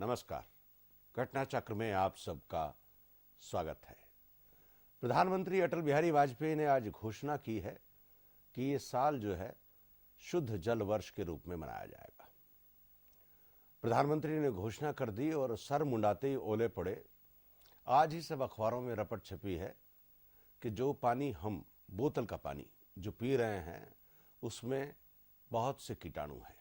नमस्कार। घटना चक्र में आप सबका स्वागत है। प्रधानमंत्री अटल बिहारी वाजपेयी ने आज घोषणा की है कि ये साल जो है शुद्ध जल वर्ष के रूप में मनाया जाएगा। प्रधानमंत्री ने घोषणा कर दी और सर मुंडाते ही ओले पड़े। आज ही सब अखबारों में रपट छपी है कि जो पानी हम बोतल का पानी जो पी रहे हैं उसमें बहुत से कीटाणु हैं।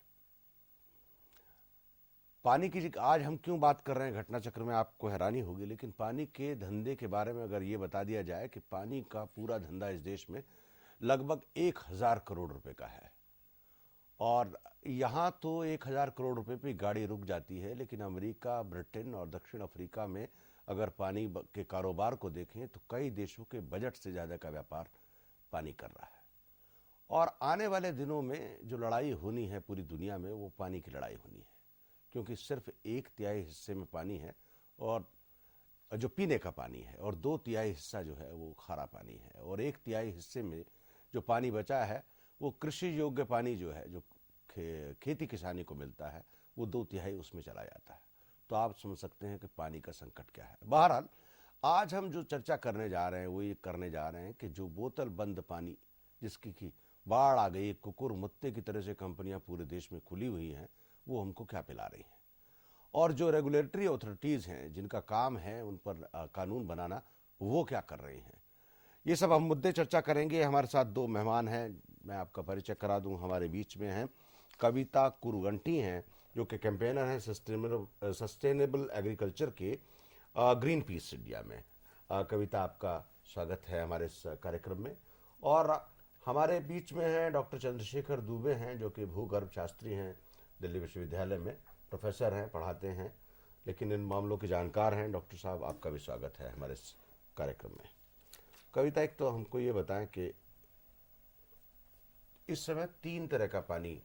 पानी की आज हम क्यों बात कर रहे हैं घटना चक्र में, आपको हैरानी होगी, लेकिन पानी के धंधे के बारे में अगर ये बता दिया जाए कि पानी का पूरा धंधा इस देश में लगभग 1000 करोड़ रुपए का है और यहाँ तो 1000 करोड़ रुपए पे गाड़ी रुक जाती है, लेकिन अमेरिका, ब्रिटेन और दक्षिण अफ्रीका में अगर पानी के कारोबार को देखें तो कई देशों के बजट से ज़्यादा का व्यापार पानी कर रहा है। और आने वाले दिनों में जो लड़ाई होनी है पूरी दुनिया में वो पानी की लड़ाई होनी है, क्योंकि सिर्फ 1/3 हिस्से में पानी है और जो पीने का पानी है और 2/3 हिस्सा जो है वो खारा पानी है और 1/3 हिस्से में जो पानी बचा है वो कृषि योग्य पानी जो है जो खेती किसानी को मिलता है वो 2/3 उसमें चला जाता है। तो आप समझ सकते हैं कि पानी का संकट क्या है। बहरहाल आज हम जो चर्चा करने जा रहे हैं वो ये करने जा रहे हैं कि जो बोतल बंद पानी जिसकी की बाढ़ आ गई, कुकुर मुत्ते की तरह से कंपनियां पूरे देश में खुली हुई हैं, वो हमको क्या पिला रही हैं, और जो रेगुलेटरी अथॉरिटीज़ हैं जिनका काम है उन पर कानून बनाना, वो क्या कर रही हैं। ये सब हम मुद्दे चर्चा करेंगे। हमारे साथ दो मेहमान हैं, मैं आपका परिचय करा दूं। हमारे बीच में हैं कविता कुरगंटी हैं जो कि कैंपेनर हैं सस्टेनेबल एग्रीकल्चर के ग्रीन पीस इंडिया में। कविता, आपका स्वागत है हमारे इस कार्यक्रम में। और हमारे बीच में हैं डॉक्टर चंद्रशेखर दुबे हैं जो कि भूगर्भ शास्त्री हैं, दिल्ली विश्वविद्यालय में प्रोफेसर हैं, पढ़ाते हैं, लेकिन इन मामलों के जानकार हैं। डॉक्टर साहब, आपका भी स्वागत है हमारे इस कार्यक्रम में। कविता, एक तो हमको ये बताएं कि इस समय 3 तरह का पानी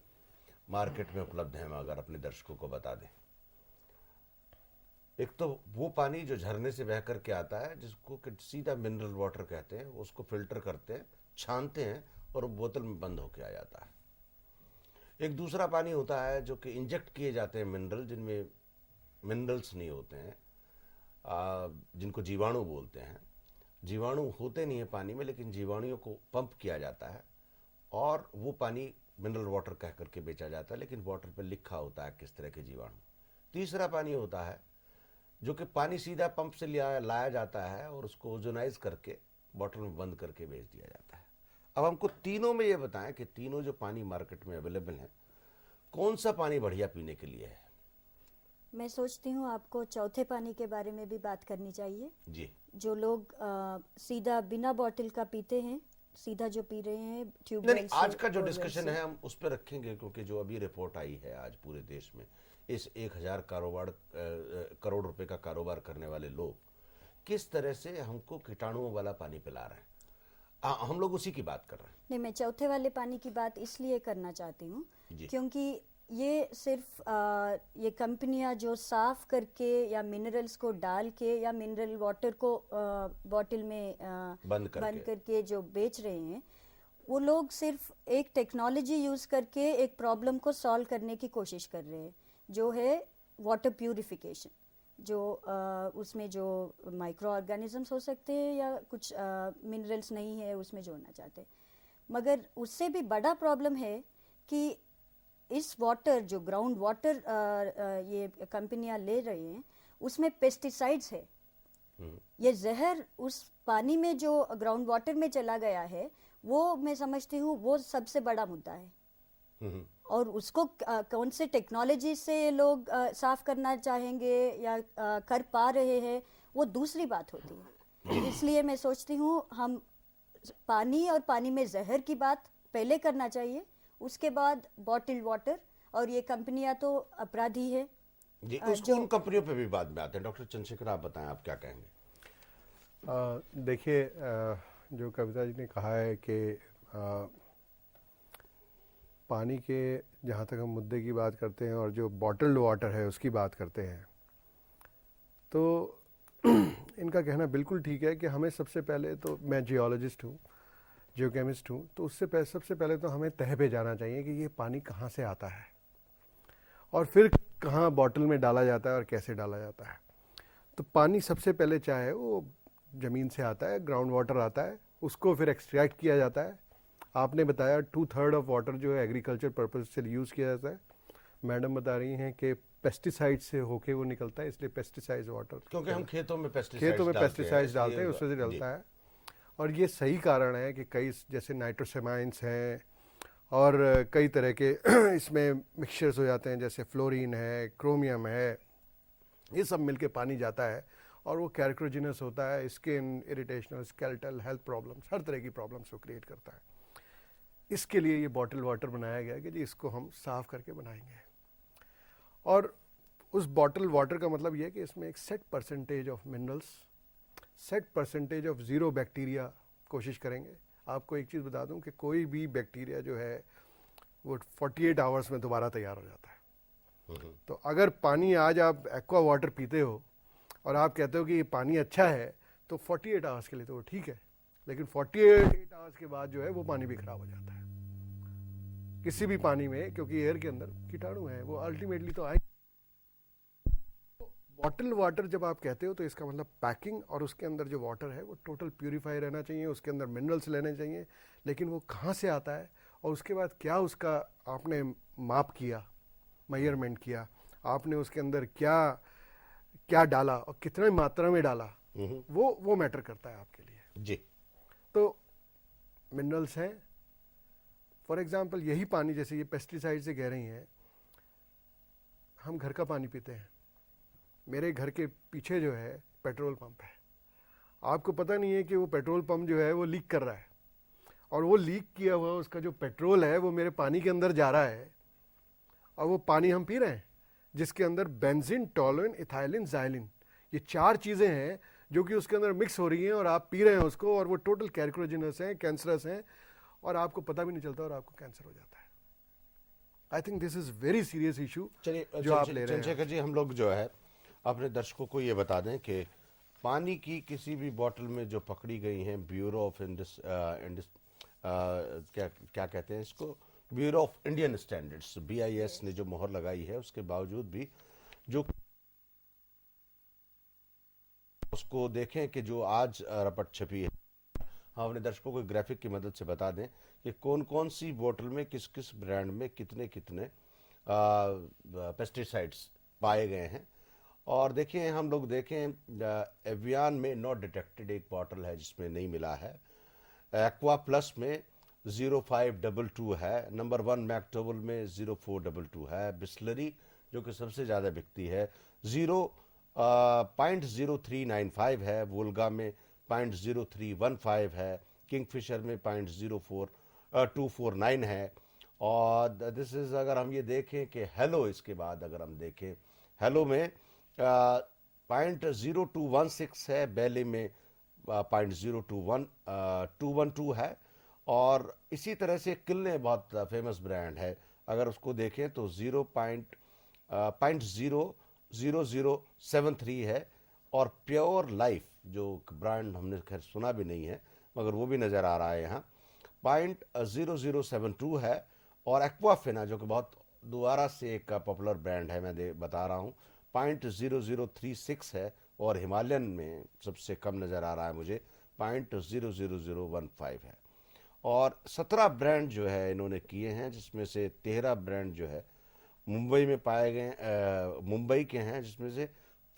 मार्केट में उपलब्ध है, हम अगर अपने दर्शकों को बता दें। एक तो वो पानी जो झरने से बह करके आता है जिसको सीधा मिनरल वाटर कहते हैं, उसको फिल्टर करते हैं, छानते हैं और वो बोतल में बंद होके आ जाता है। एक दूसरा पानी होता है जो कि इंजेक्ट किए जाते हैं मिनरल, जिनमें मिनरल्स नहीं होते हैं, जिनको जीवाणु बोलते हैं। जीवाणु होते नहीं है पानी में, लेकिन जीवाणुओं को पंप किया जाता है और वो पानी मिनरल वाटर कह करके बेचा जाता है, लेकिन वाटर पर लिखा होता है किस तरह के जीवाणु। तीसरा पानी होता है जो कि पानी सीधा पंप से लाया जाता है और उसको ओजोनाइज करके बॉटल में बंद करके बेच दिया जाता है। अब हमको तीनों में ये बताएं कि तीनों जो पानी मार्केट में अवेलेबल है, कौन सा पानी बढ़िया पीने के लिए है। मैं सोचती हूँ आपको चौथे पानी के बारे में भी बात करनी चाहिए जी। जो लोग सीधा बिना बॉटल का पीते हैं, सीधा जो पी रहे हैं ट्यूबवेल। आज का जो डिस्कशन है हम उस पर रखेंगे, क्योंकि जो अभी रिपोर्ट आई है आज पूरे देश में इस 1000 करोड़ रुपए का कारोबार करने वाले लोग किस तरह से हमको कीटाणुओं वाला पानी पिला रहे हैं, हम लोग उसी की बात कर रहे हैं। नहीं, मैं चौथे वाले पानी की बात इसलिए करना चाहती हूँ क्योंकि ये सिर्फ ये कंपनियां जो साफ करके या मिनरल्स को डाल के या मिनरल वाटर को बॉटल में बंद करके जो बेच रहे हैं, वो लोग सिर्फ एक टेक्नोलॉजी यूज करके एक प्रॉब्लम को सॉल्व करने की कोशिश कर रहे हैं, जो है वाटर प्यूरिफिकेशन। जो उसमें जो माइक्रो ऑर्गेनिजम्स हो सकते हैं या कुछ मिनरल्स नहीं है उसमें जोड़ना चाहते हैं, मगर उससे भी बड़ा प्रॉब्लम है कि इस वाटर जो ग्राउंड वाटर ये कंपनियां ले रही हैं उसमें पेस्टिसाइड्स है। ये जहर उस पानी में जो ग्राउंड वाटर में चला गया है, वो मैं समझती हूँ वो सबसे बड़ा मुद्दा है। और उसको कौन से टेक्नोलॉजी से लोग साफ करना चाहेंगे या कर पा रहे हैं, वो दूसरी बात होती है। इसलिए मैं सोचती हूँ हम पानी और पानी में जहर की बात पहले करना चाहिए, उसके बाद बॉटल्ड वाटर। और ये कंपनियां तो अपराधी है जी, उन कंपनियों पे भी बाद में आते हैं। डॉक्टर चंद्रशेखर, आप बताएं, आप क्या कहेंगे। देखिए, जो कविता जी ने कहा है कि पानी के जहाँ तक हम मुद्दे की बात करते हैं और जो बॉटल्ड वाटर है उसकी बात करते हैं, तो इनका कहना बिल्कुल ठीक है कि हमें सबसे पहले तो, मैं जियोलॉजिस्ट हूँ, जियोकेमिस्ट हूँ, तो सबसे पहले तो हमें तह पे जाना चाहिए कि ये पानी कहाँ से आता है और फिर कहाँ बॉटल में डाला जाता है और कैसे डाला जाता है। तो पानी सबसे पहले चाहे वो ज़मीन से आता है, ग्राउंड वाटर आता है, उसको फिर एक्सट्रैक्ट किया जाता है। आपने बताया 2/3 ऑफ वाटर जो है एग्रीकल्चर पर्पज से यूज़ किया जाता है। मैडम बता रही हैं कि पेस्टिसाइड से होके वो निकलता है, इसलिए पेस्टिसाइड वाटर, क्योंकि हम खेतों में पेस्टिसाइड्स डालते हैं, उससे इसलिए- डलता है। और ये सही कारण है कि कई जैसे नाइट्रोसेमाइंस हैं और कई तरह के इसमें मिक्सचर्स हो जाते हैं, जैसे फ्लोरीन है, क्रोमियम है, ये सब मिलके पानी जाता है और वो कैरेक्टरोजिनस होता है, स्किन इरिटेशनल, स्केलेटल हेल्थ प्रॉब्लम्स, हर तरह की प्रॉब्लम्स को क्रिएट करता है। इसके लिए ये बॉटल वाटर बनाया गया कि जी इसको हम साफ़ करके बनाएंगे। और उस बॉटल वाटर का मतलब ये है कि इसमें एक set percentage of minerals, set percentage of zero bacteria कोशिश करेंगे। आपको एक चीज़ बता दूं कि कोई भी बैक्टीरिया जो है वो 48 आवर्स में दोबारा तैयार हो जाता है। तो अगर पानी आज आप एक्वा वाटर पीते हो और आप कहते हो कि ये पानी अच्छा है, तो 48 आवर्स के लिए तो वो ठीक है, लेकिन 48 आवर्स के बाद जो है वो पानी भी खराब हो जाता है किसी भी पानी में, क्योंकि एयर के अंदर कीटाणु है, वो अल्टीमेटली तो आए। बॉटल वाटर जब आप कहते हो तो इसका मतलब पैकिंग और उसके अंदर जो वाटर है वो टोटल प्यूरीफाई रहना चाहिए, उसके अंदर मिनरल्स लेने चाहिए। लेकिन वो कहाँ से आता है और उसके बाद क्या उसका आपने माप किया, मेजरमेंट किया, आपने उसके अंदर क्या क्या डाला और कितने मात्रा में डाला, वो मैटर करता है आपके लिए जी। तो मिनरल्स हैं, फॉर एग्जांपल यही पानी, जैसे ये पेस्टिसाइड से कह रही हैं, हम घर का पानी पीते हैं। मेरे घर के पीछे जो है पेट्रोल पंप है, आपको पता नहीं है कि वो पेट्रोल पंप जो है वो लीक कर रहा है, और वो लीक किया हुआ उसका जो पेट्रोल है वो मेरे पानी के अंदर जा रहा है, और वो पानी हम पी रहे हैं जिसके अंदर बेंजीन, टोलुइन, इथाइलिन, ज़ाइलिन, ये 4 चीज़ें हैं जो कि उसके अंदर मिक्स हो रही हैं और आप पी रहे हैं उसको, और वो टोटल कैरेक्टरोजिनस हैं, कैंसरस हैं, और आपको पता भी नहीं चलता और आपको कैंसर हो जाता है। आई think this is very serious issue जो आप ले रहे हैं। चंद्रशेखर जी, हम लोग जो है अपने दर्शकों को ये बता दें कि पानी की किसी भी बोतल में जो पकड़ी गई हैं ब्यूरो ऑफ क्या कहते हैं इसको, bureau of Indian standards BIS ने जो मोहर लगाई है, उसके बावजूद भी जो उसको देखें कि जो आज रपट छपी है, हम अपने दर्शकों को ग्राफिक की मदद से बता दें कि कौन कौन सी बोतल में किस किस ब्रांड में कितने कितने पेस्टिसाइड्स पाए गए हैं। और देखिए, हम लोग देखें एवियन में नॉट डिटेक्टेड एक बॉटल है जिसमें नहीं मिला है, एक्वा प्लस में 0522 है, नंबर 1 मैक्टोबल में 0422 है, बिस्लरी जो कि सबसे ज़्यादा बिकती है 0.0395 है, वोल्गा में 0.0315 है, किंगफिशर में 0.249 है। और दिस इज़, अगर हम ये देखें कि हेलो, इसके बाद अगर हम देखें हेलो में 0.0216 है, बैले में 0.0212 है, और इसी तरह से किलने बहुत फेमस ब्रांड है, अगर उसको देखें तो 0.0073 है, और प्योर लाइफ जो ब्रांड हमने खैर सुना भी नहीं है मगर वो भी नज़र आ रहा है यहाँ, 0.0072 है, और एक्वाफिना जो कि बहुत दोबारा से एक पॉपुलर ब्रांड है, मैं बता रहा हूँ, 0.0036 है, और हिमालयन में सबसे कम नज़र आ रहा है मुझे 0.00015 है। और 17 ब्रांड जो है इन्होंने किए हैं, जिसमें से 13 ब्रांड जो है मुंबई में पाए गए, मुंबई के हैं, जिसमें से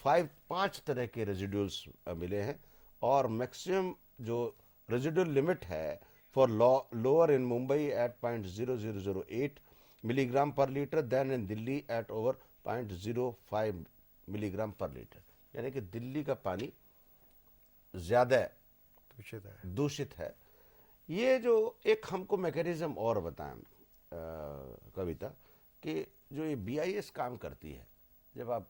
5 तरह के रेजिडुअल्स मिले हैं, और मैक्सिमम जो रेजिडुअल लिमिट है for lower in Mumbai at 0.0008 milligram per litre then in Delhi at over 0.05 milligram per litre, यानी कि दिल्ली का पानी ज़्यादा दूषित है। ये जो एक हमको मैकेनिज्म और बताएं कविता, कि जो ये BIS काम करती है, जब आप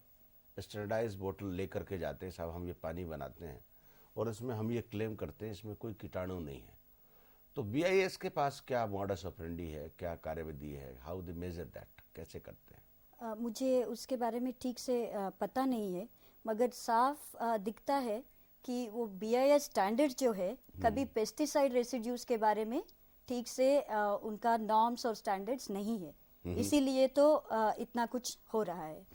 स्टैंडर्डाइज बोतल लेकर के जाते हैं, साहब हम ये पानी बनाते हैं और इसमें हम ये क्लेम करते हैं इसमें कोई कीटाणु नहीं है, तो BIS के पास क्या मॉडस ऑपरेंडी है, क्या कार्यविधि है, हाउ दे मेजर दैट, कैसे करते हैं? मुझे उसके बारे में ठीक से पता नहीं है, मगर साफ दिखता है कि वो BIS स्टैंडर्ड जो है कभी पेस्टिसाइड रेसिड्यूज के बारे में ठीक से उनका नॉर्म्स और स्टैंडर्ड्स नहीं है, इसीलिए तो इतना कुछ हो रहा है।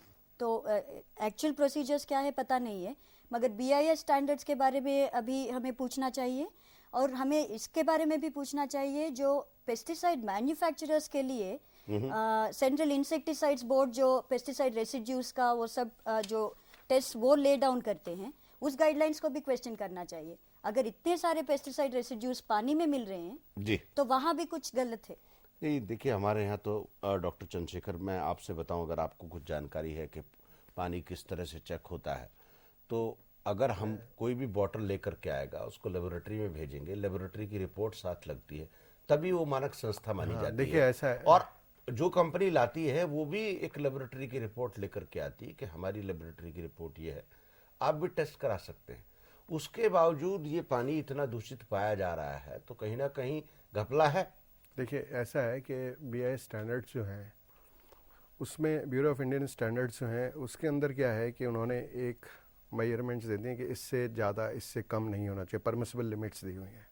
तो एक्चुअल प्रोसीजर्स क्या है पता नहीं है, मगर BIS स्टैंडर्ड्स के बारे में अभी हमें पूछना चाहिए, और हमें इसके बारे में भी पूछना चाहिए जो पेस्टिसाइड मैन्युफैक्चरर्स के लिए सेंट्रल इंसेक्टिसाइड्स बोर्ड जो पेस्टिसाइड रेसिड्यूज का वो सब जो टेस्ट वो ले डाउन करते हैं, उस गाइडलाइंस को भी क्वेश्चन करना चाहिए। अगर इतने सारे पेस्टिसाइड रेसिड्यूज पानी में मिल रहे हैं जी, तो वहाँ भी कुछ गलत है। नहीं देखिए, हमारे यहाँ तो डॉक्टर चंद्रशेखर, मैं आपसे बताऊं, अगर आपको कुछ जानकारी है कि पानी किस तरह से चेक होता है, तो अगर हम कोई भी बॉटल लेकर के आएगा, उसको लेबोरेटरी में भेजेंगे, लेबोरेटरी की रिपोर्ट साथ लगती है, तभी वो मानक संस्था मानी जाती देखिए है। ऐसा है, और जो कंपनी लाती है वो भी एक लेबोरेटरी की रिपोर्ट लेकर के आती है कि हमारी लेबोरेटरी की रिपोर्ट ये है, आप भी टेस्ट करा सकते हैं। उसके बावजूद ये पानी इतना दूषित पाया जा रहा है, तो कहीं ना कहीं घपला है। देखिए ऐसा है कि BIS स्टैंडर्ड्स जो हैं उसमें, ब्यूरो ऑफ इंडियन स्टैंडर्ड्स जो हैं उसके अंदर क्या है कि उन्होंने एक मेजरमेंट्स दे दी हैं कि इससे ज़्यादा इससे कम नहीं होना चाहिए, परमिसिबल लिमिट्स दी हुई हैं।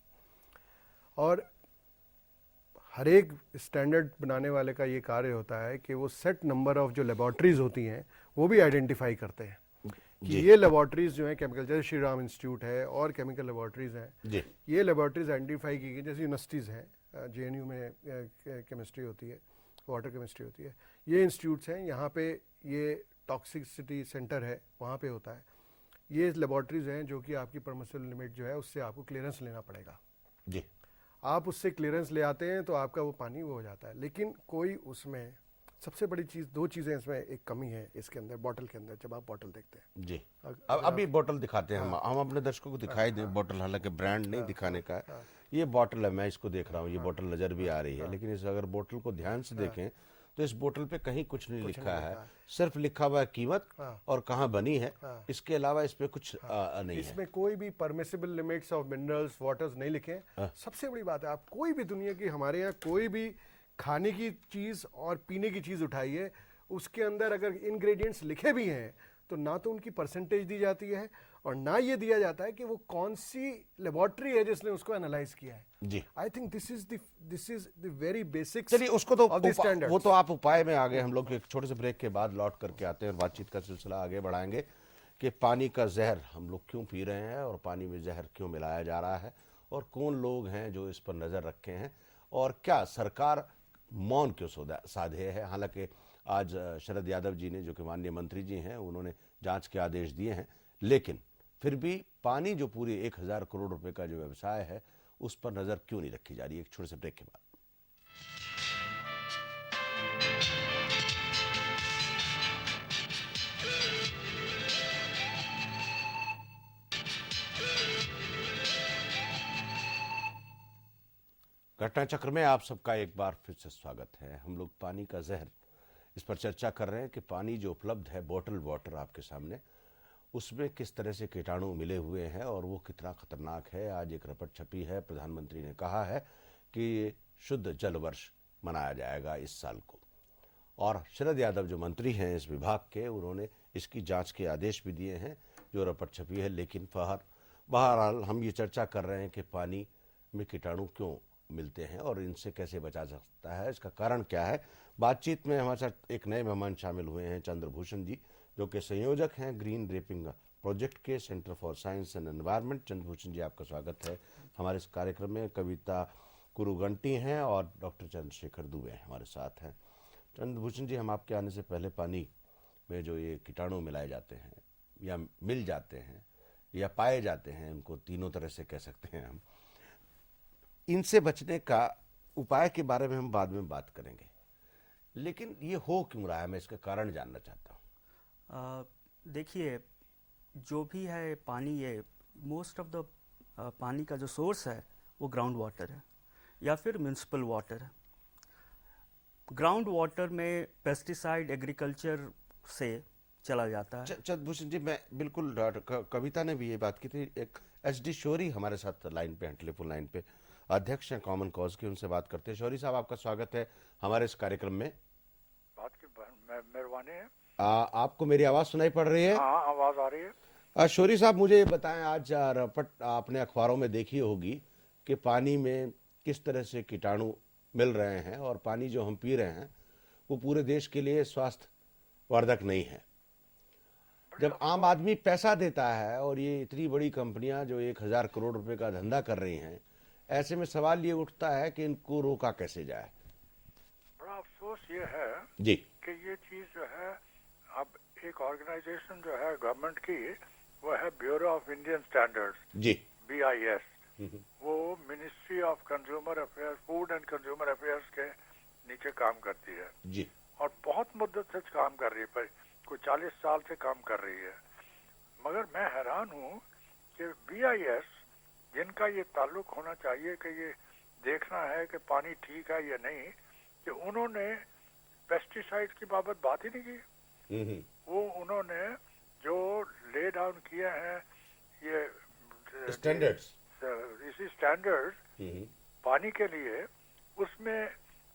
और हर एक स्टैंडर्ड बनाने वाले का ये कार्य होता है कि वो सेट नंबर ऑफ जो लेबॉर्ट्रीज होती हैं वो भी आइडेंटिफाई करते हैं कि ये लेबॉर्ट्रीज जो हैं केमिकल, जैसे श्री राम इंस्टीट्यूट है और केमिकल लेबॉर्ट्रीज हैं, ये लेबॉर्ट्रीज आइडेंटिफाई की गई, जैसे यूनिवर्सिटीज़ हैं, JNU में केमिस्ट्री होती है, वाटर केमिस्ट्री होती है, ये इंस्टीट्यूट्स हैं, यहाँ पे ये टॉक्सिसिटी सेंटर है, वहाँ पे होता है। ये लेबॉर्ट्रीज हैं जो कि आपकी परमिसिबल लिमिट जो है उससे आपको क्लियरेंस लेना पड़ेगा जी। आप उससे क्लियरेंस ले आते हैं तो आपका वो पानी वो हो जाता है। लेकिन कोई उसमें सबसे बड़ी चीज़, दो चीज़ें इसमें एक कमी है इसके अंदर, बॉटल के अंदर, जब आप बॉटल देखते हैं जी। अब अभी बॉटल दिखाते हैं, हम अपने दर्शकों को दिखाई दें बॉटल, हालांकि ब्रांड नहीं दिखाने का है। ये बॉटल है, मैं इसको देख रहा हूँ, ये बॉटल नजर भी आ रही है, लेकिन इस अगर बॉटल को ध्यान से देखें तो इस बोतल पे कहीं कुछ नहीं लिखा है, सिर्फ लिखा हुआ है कीमत और कहाँ बनी है, इसके अलावा इस पे कुछ नहीं है। इसमें कोई भी permissible limits of minerals waters नहीं लिखे। सबसे बड़ी बात है, आप कोई भी दुनिया की, हमारे यहाँ कोई भी खाने की चीज और पीने की चीज उठाइए, उसके अंदर अगर इंग्रेडिएंट्स लिखे भी हैं तो ना तो उनकी परसेंटेज दी जाती है और ना ये दिया जाता है कि वो कौन सी लेबोरेटरी है जिसने उसको एनालाइज किया है जी। I think this is the very basic. चलिए उसको तो वो तो आप उपाय में आगे, हम लोग एक छोटे से ब्रेक के बाद लौट करके आते हैं और बातचीत का सिलसिला आगे बढ़ाएंगे कि पानी का जहर हम लोग क्यों पी रहे हैं और पानी में जहर क्यों मिलाया जा रहा है और कौन लोग हैं जो इस पर नजर रखे हैं और क्या सरकार मौन क्यों साधे है। हालांकि आज शरद यादव जी ने, जो कि माननीय मंत्री जी हैं, उन्होंने जांच के आदेश दिए हैं, लेकिन फिर भी पानी जो पूरी 1000 करोड़ रुपए का जो व्यवसाय है उस पर नजर क्यों नहीं रखी जा रही है। एक छोटे से ब्रेक के बाद। घटना चक्र में आप सबका एक बार फिर से स्वागत है। हम लोग पानी का जहर, इस पर चर्चा कर रहे हैं कि पानी जो उपलब्ध है, बॉटल वाटर आपके सामने, उसमें किस तरह से कीटाणु मिले हुए हैं और वो कितना खतरनाक है। आज एक रिपोर्ट छपी है, प्रधानमंत्री ने कहा है कि शुद्ध जल वर्ष मनाया जाएगा इस साल को, और शरद यादव जो मंत्री हैं इस विभाग के, उन्होंने इसकी जांच के आदेश भी दिए हैं, जो रिपोर्ट छपी है। लेकिन बहरहाल हम ये चर्चा कर रहे हैं कि पानी में कीटाणु क्यों मिलते हैं और इनसे कैसे बचा जा सकता है, इसका कारण क्या है। बातचीत में हमारे साथ एक नए मेहमान शामिल हुए हैं, चंद्रभूषण जी, जो कि संयोजक हैं ग्रीन रेपिंग प्रोजेक्ट के centre for science and environment. Chandrabhushan ji, आपका स्वागत है हमारे इस कार्यक्रम में। कविता कुरुगंटी हैं और डॉक्टर चंद्रशेखर दुबे हमारे साथ हैं। चंद्रभूषण जी, हम आपके आने से पहले पानी में जो ये कीटाणु मिलाए जाते हैं या मिल जाते हैं या पाए जाते हैं, उनको तीनों तरह से कह सकते हैं हम, इनसे बचने का उपाय के बारे में हम बाद में बात करेंगे, लेकिन ये हो क्यों रहा है, मैं इसका कारण जानना चाहता हूँ। देखिए, जो भी है पानी, ये मोस्ट ऑफ द पानी का जो सोर्स है वो ग्राउंड वाटर है या फिर म्यूनिसिपल वाटर है। ग्राउंड वाटर में पेस्टिसाइड एग्रीकल्चर से चला जाता है। चंद्रभूषण जी, मैं बिल्कुल, कविता ने भी ये बात की थी। एक HD शौरी हमारे साथ लाइन पे हैं, टेलीफोन लाइन पे, अध्यक्ष हैं कॉमन कॉज के, उनसे बात करते हैं। शौरी साहब, आपका स्वागत है हमारे इस कार्यक्रम में। बात की मेहरबानी है। आपको मेरी आवाज सुनाई पड़ रही है? हाँ, आवाज आ रही है। शौरी साहब, मुझे ये बताएं, आज रपट आपने अखबारों में देखी होगी कि पानी में किस तरह से कीटाणु मिल रहे हैं और पानी जो हम पी रहे हैं वो पूरे देश के लिए स्वास्थ्य वर्धक नहीं है। जब आम आदमी पैसा देता है और ये इतनी बड़ी कंपनियां जो 1,000 करोड़ रुपए का धंधा कर रही हैं, ऐसे में सवाल ये उठता है कि इनको रोका कैसे जाए। बड़ा अफसोस ये है जी कि ये चीज जो है, अब एक ऑर्गेनाइजेशन जो है गवर्नमेंट की, वो है ब्यूरो ऑफ इंडियन स्टैंडर्ड्स, जी BIS। वो ministry of consumer affairs, food and consumer affairs के नीचे काम करती है जी और बहुत मुद्दत से काम कर रही है, पर कोई 40 साल से काम कर रही है। मगर मैं हैरान हूँ कि BIS, जिनका ये ताल्लुक होना चाहिए कि ये देखना है कि पानी ठीक है या नहीं, कि उन्होंने पेस्टिसाइड की बाबत बात ही नहीं की। वो उन्होंने जो ले डाउन किए हैं ये स्टैंडर्ड्स, इसी स्टैंडर्ड्स पानी के लिए, उसमें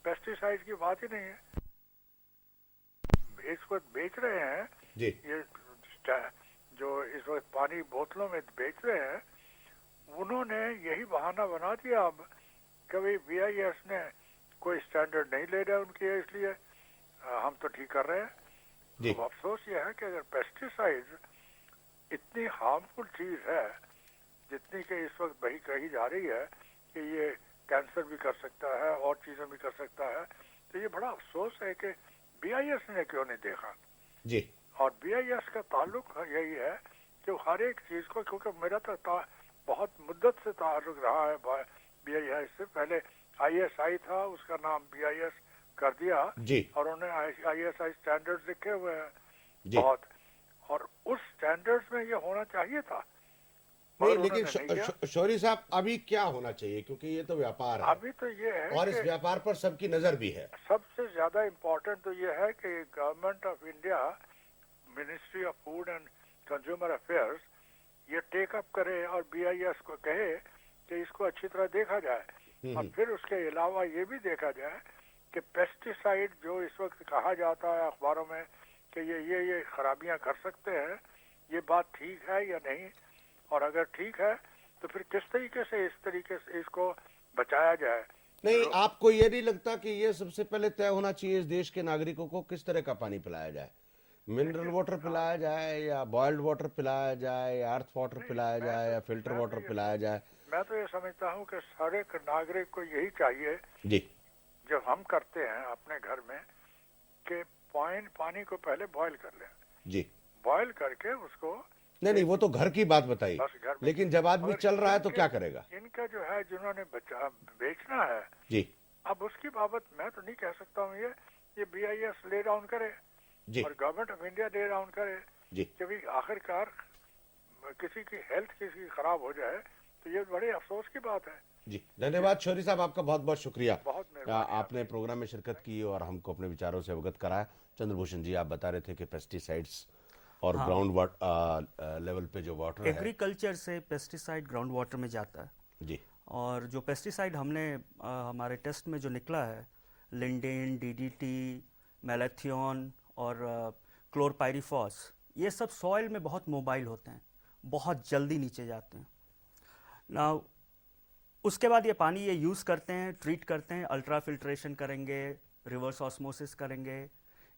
पेस्टिसाइड की बात ही नहीं है। इस वक्त बेच रहे हैं जी ये जो इस वक्त पानी बोतलों में बेच रहे हैं, उन्होंने यही बहाना बना दिया अब, कभी BIS ने कोई स्टैंडर्ड नहीं ले डाउन किया, इसलिए हम तो ठीक कर रहे हैं। जी तो अफसोस ये है कि अगर पेस्टिसाइड इतनी हार्मफुल चीज है, जितनी कि इस वक्त वही कही जा रही है कि ये कैंसर भी कर सकता है और चीजें भी कर सकता है, तो ये बड़ा अफसोस है कि BIS ने क्यों नहीं देखा। जी और BIS का ताल्लुक यही है कि वो हर एक चीज को, क्योंकि मेरा तो बहुत मुद्दत से ताल्लुक रहा है BIS से। पहले ISI था, उसका नाम BIS कर दिया जी और उन्होंने ISI स्टैंडर्ड्स लिखे हुए हैं जी बहुत, और उस स्टैंडर्ड्स में ये होना चाहिए था। नहीं, मगर लेकिन उन्होंने नहीं किया। शौरी साहब, अभी क्या होना चाहिए, क्योंकि ये तो व्यापार है अभी तो ये है और इस कि व्यापार पर सबकी नजर भी है। सबसे ज्यादा इम्पोर्टेंट तो ये है कि government of India, ministry of food and consumer affairs, ये टेकअप करे और BIS को कहे कि इसको अच्छी तरह देखा जाए। और फिर उसके अलावा ये भी देखा जाए कि पेस्टिसाइड जो इस वक्त कहा जाता है अखबारों में कि ये खराबियां कर सकते हैं, ये बात ठीक है या नहीं, और अगर ठीक है तो फिर किस तरीके से इस तरीके से इसको बचाया जाए। नहीं, आपको ये नहीं लगता कि ये सबसे पहले तय होना चाहिए इस देश के नागरिकों को किस तरह का पानी पिलाया जाए? मिनरल वाटर पिलाया जाए या बॉइल्ड वाटर पिलाया जाए या अर्थ वाटर पिलाया जाए या फिल्टर वाटर पिलाया जाए? मैं तो ये समझता हूँ कि हर एक नागरिक को यही चाहिए, जी जो हम करते हैं अपने घर में, कि पानी को पहले बॉईल कर लें, जी बॉईल करके उसको, नहीं, वो तो घर की बात बताई, बस घर में। लेकिन जब आदमी मगर चल रहा है तो इनके- क्या करेगा? इनका जो है, जिन्होंने बेचना है, जी अब उसकी बाबत मैं तो नहीं कह सकता हूँ ये BIS ले डाउन करे जी और government of India lay down करे, जी कि भाई आखिरकार किसी की हेल्थ किसी की खराब हो जाए तो ये बड़े अफसोस की बात है। जी धन्यवाद शौरी साहब, आपका बहुत बहुत शुक्रिया। बहुत मेहरबानी आपने प्रोग्राम में शिरकत की और हमको अपने विचारों से अवगत कराया। चंद्रभूषण जी, आप बता रहे थे कि पेस्टिसाइड्स और ग्राउंड वाटर लेवल पे जो वाटर है, एग्रीकल्चर से पेस्टिसाइड ग्राउंड वाटर में जाता है, जी और जो पेस्टिसाइड हमने हमारे टेस्ट में जो निकला है, लिंडेन, DDT, मैलाथियन और क्लोरपाइरिफॉस, ये सब सॉइल में बहुत मोबाइल होते हैं, बहुत जल्दी नीचे जाते हैं ना। उसके बाद ये पानी ये यूज़ करते हैं, ट्रीट करते हैं, अल्ट्रा फिल्ट्रेशन करेंगे, रिवर्स ऑस्मोसिस करेंगे।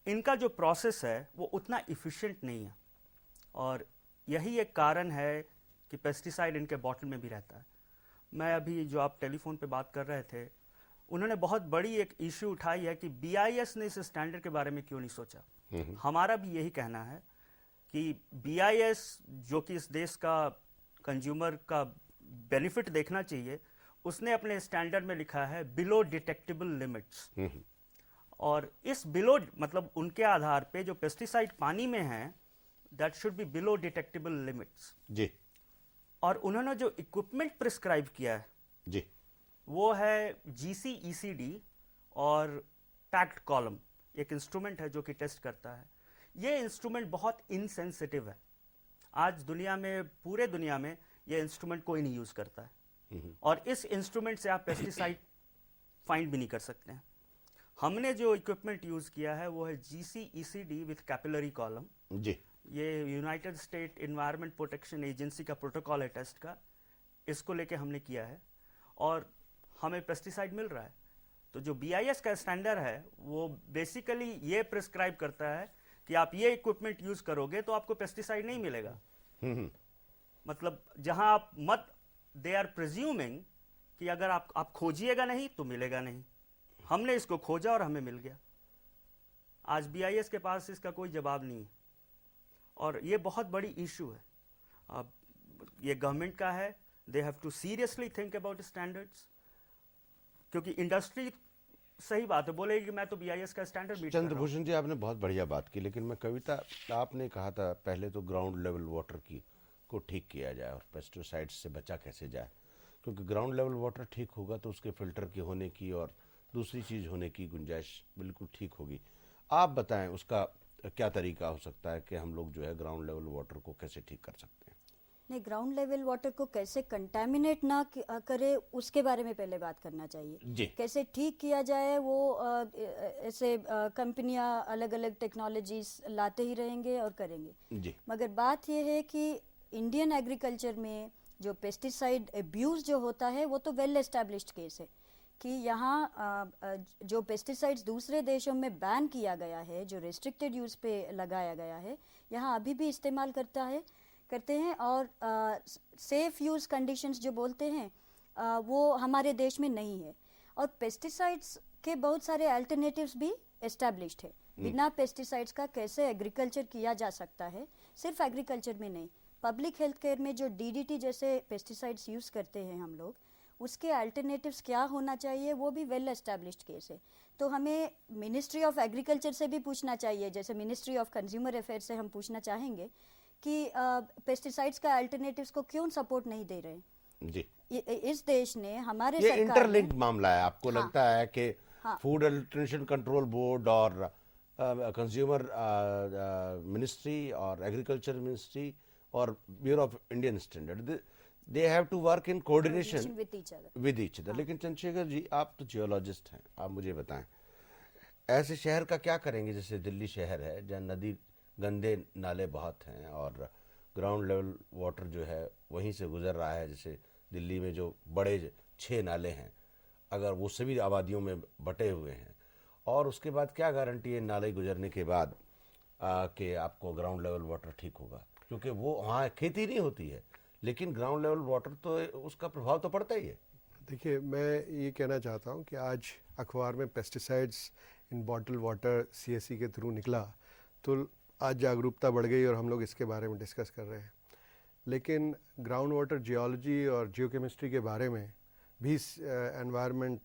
इनका जो प्रोसेस है वो उतना इफ़िशिएंट नहीं है, और यही एक कारण है कि पेस्टिसाइड इनके बॉटल में भी रहता है। मैं अभी जो आप टेलीफोन पे बात कर रहे थे, उन्होंने बहुत बड़ी एक इशू उठाई है कि BIS ने इस स्टैंडर्ड के बारे में क्यों नहीं सोचा। हमारा भी यही कहना है कि BIS, जो कि इस देश का कंज्यूमर का बेनिफिट देखना चाहिए, उसने अपने स्टैंडर्ड में लिखा है बिलो डिटेक्टेबल लिमिट्स, और इस बिलो मतलब उनके आधार पे जो पेस्टिसाइड पानी में है, that should be below detectable limits. जी और उन्होंने जो इक्विपमेंट प्रिस्क्राइब किया है जी वो है GCECD और पैक्ड कॉलम, एक इंस्ट्रूमेंट है जो कि टेस्ट करता है। ये इंस्ट्रूमेंट बहुत इनसेंसिटिव है। आज दुनिया में, पूरे दुनिया में ये इंस्ट्रूमेंट कोई नहीं यूज करता है, और इस इंस्ट्रूमेंट से आप पेस्टिसाइड फाइंड भी नहीं कर सकते हैं। हमने जो इक्विपमेंट यूज किया है वो है GCECD विथ कैपिलरी कॉलम। जी ये United state environment protection agency का प्रोटोकॉल है टेस्ट का, इसको लेके हमने किया है और हमें पेस्टिसाइड मिल रहा है। तो जो BIS का स्टैंडर्ड है वो बेसिकली ये प्रिस्क्राइब करता है कि आप ये इक्विपमेंट यूज करोगे तो आपको पेस्टिसाइड नहीं मिलेगा। मतलब जहां आप मत, दे आर प्रिज्यूमिंग कि अगर आप खोजिएगा नहीं तो मिलेगा नहीं। हमने इसको खोजा और हमें मिल गया। आज बीआईएस के पास इसका कोई जवाब नहीं है और ये बहुत बड़ी इशू है। अब ये गवर्नमेंट का है, they have to seriously think about standards, क्योंकि इंडस्ट्री सही बात है बोलेगी कि मैं तो बीआईएस का स्टैंडर्ड मीट कर रहा हूं। चंद्रभूषण जी, आपने बहुत बढ़िया बात की, लेकिन मैं कविता, आपने कहा था पहले तो ग्राउंड लेवल वाटर की को ठीक किया जाए और पेस्टिसाइड्स से बचा कैसे जाए, क्योंकि ग्राउंड लेवल वाटर ठीक होगा तो उसके फिल्टर के होने की और दूसरी चीज़ होने की गुंजाइश बिल्कुल ठीक होगी। आप बताएं उसका क्या तरीका हो सकता है कि हम लोग जो है ग्राउंड लेवल वाटर को कैसे ठीक कर सकते हैं? नहीं, ग्राउंड लेवल वाटर को कैसे कंटामिनेट ना करे उसके बारे में पहले बात करना जी। चाहिए। कैसे ठीक किया जाए वो ऐसे कंपनियां अलग अलग टेक्नोलॉजीज लाते ही रहेंगे और करेंगे जी। मगर बात ये है कि इंडियन एग्रीकल्चर में जो पेस्टिसाइड एब्यूज़ जो होता है वो तो वेल एस्टैब्लिश्ड केस है कि यहाँ जो पेस्टिसाइड्स दूसरे देशों में बैन किया गया है, जो रेस्ट्रिक्टेड यूज़ पे लगाया गया है, यहाँ अभी भी इस्तेमाल करते हैं और सेफ यूज़ कंडीशंस जो बोलते हैं वो हमारे देश में नहीं है। और पेस्टिसाइड्स के बहुत सारे अल्टरनेटिव्स भी एस्टैब्लिश्ड है। बिना पेस्टिसाइड्स का कैसे एग्रीकल्चर किया जा सकता है, सिर्फ एग्रीकल्चर में नहीं, पब्लिक हेल्थ केयर में जो डीडीटी जैसे पेस्टिसाइड्स यूज़ करते हैं हम लोग, उसके अल्टरनेटिव्स क्या होना चाहिए वो भी वेल एस्टैब्लिश्ड केस है। तो हमें मिनिस्ट्री ऑफ एग्रीकल्चर से भी पूछना चाहिए, जैसे मिनिस्ट्री ऑफ कंज्यूमर अफेयर्स से हम पूछना चाहेंगे कि पेस्टिसाइड्स का अल्टरनेटिव्स को क्यों सपोर्ट नहीं दे रहे हैं। जी। इस देश ने, हमारे ये सरकार ने, इंटरलिंक्ड मामला है। आपको हाँ, लगता है कि हाँ, food and nutrition control board और कंज्यूमर मिनिस्ट्री और एग्रीकल्चर मिनिस्ट्री और bureau of Indian standard, they have to work in coordination with each other. लेकिन चंद्रशेखर जी, आप तो जियोलॉजिस्ट हैं, आप मुझे बताएं ऐसे शहर का क्या करेंगे जैसे दिल्ली शहर है, जहाँ नदी, गंदे नाले बहुत हैं और ग्राउंड लेवल वाटर जो है वहीं से गुजर रहा है। जैसे दिल्ली में जो बड़े 6 नाले हैं, अगर वो सभी आबादियों में बटे हुए हैं, और उसके बाद क्या गारंटी है नाले गुजरने के बाद कि आपको ग्राउंड लेवल वाटर ठीक होगा, क्योंकि वो वहाँ खेती नहीं होती है, लेकिन ग्राउंड लेवल वाटर तो उसका प्रभाव तो पड़ता ही है। देखिए, मैं ये कहना चाहता हूँ कि आज अखबार में पेस्टिसाइड्स इन बॉटल वाटर सीएससी के थ्रू निकला तो आज जागरूकता बढ़ गई और हम लोग इसके बारे में डिस्कस कर रहे हैं। लेकिन ग्राउंड वाटर जियोलॉजी और जियोकेमिस्ट्री के बारे में भी एनवायरनमेंट,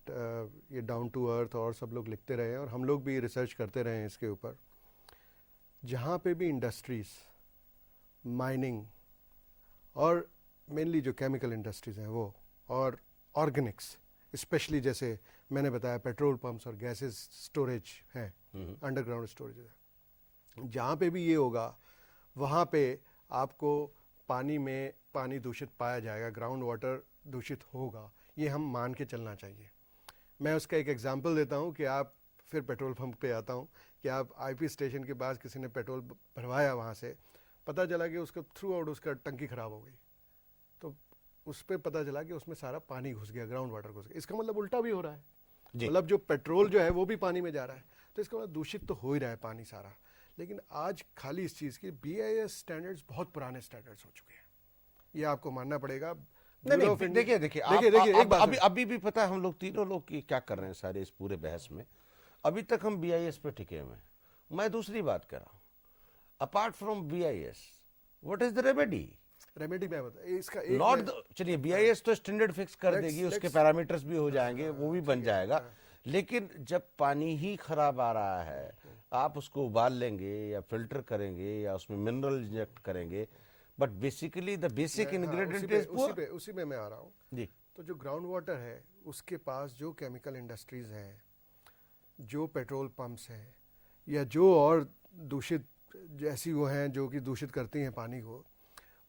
ये डाउन टू अर्थ और सब लोग लिखते रहे हैं और हम लोग भी रिसर्च करते रहे हैं इसके ऊपर। जहाँ पे भी इंडस्ट्रीज़, माइनिंग और मेनली जो केमिकल इंडस्ट्रीज़ हैं वो, और ऑर्गेनिक्स स्पेशली, जैसे मैंने बताया पेट्रोल पंप्स और गैसेस स्टोरेज हैं, अंडरग्राउंड स्टोरेज है, जहाँ पे भी ये होगा वहाँ पे आपको पानी में पानी दूषित पाया जाएगा, ग्राउंड वाटर दूषित होगा, ये हम मान के चलना चाहिए। मैं उसका एक एग्जांपल देता हूँ कि आप, फिर पेट्रोल पंप पे आता हूँ कि आप आईपी स्टेशन के पास किसी ने पेट्रोल भरवाया, वहाँ से पता चला कि उसका थ्रू आउट उसका टंकी ख़राब हो गई, तो उस पर पता चला कि उसमें सारा पानी घुस गया, ग्राउंड वाटर घुस गया। इसका मतलब उल्टा भी हो रहा है, मतलब जो पेट्रोल जो है वो भी पानी में जा रहा है, तो इसका मतलब दूषित तो हो ही रहा है पानी सारा। लेकिन आज खाली इस चीज़ की बीआईएस स्टैंडर्ड्स बहुत पुराने स्टैंडर्ड्स हो चुके हैं, ये आपको मानना पड़ेगा। नहीं, देखिए अभी भी पता है हम लोग तीनों लोग क्या कर रहे हैं सारे इस पूरे बहस में, अभी तक हम बीआईएस पे टिके हुए हैं। मैं दूसरी बात कर रहा हूँ, apart from BIS what is the remedy? Remedy मैं बता इसका नॉट, चलिए बीआईएस तो स्टैंडर्ड फिक्स कर देगी, उसके पैरामीटर्स भी हो जाएंगे, वो भी बन जाएगा, लेकिन जब पानी ही खराब आ रहा है, आप उसको उबाल लेंगे या फिल्टर करेंगे या उसमें मिनरल इंजेक्ट करेंगे, but basically the basic ingredient is poor. उसी में मैं आ रहा हूँ जी। तो जो ग्राउंड वाटर है उसके पास जो केमिकल इंडस्ट्रीज हैं, जो पेट्रोल पंप्स हैं, या जो और दूषित जैसी वो हैं जो कि दूषित करती हैं पानी को,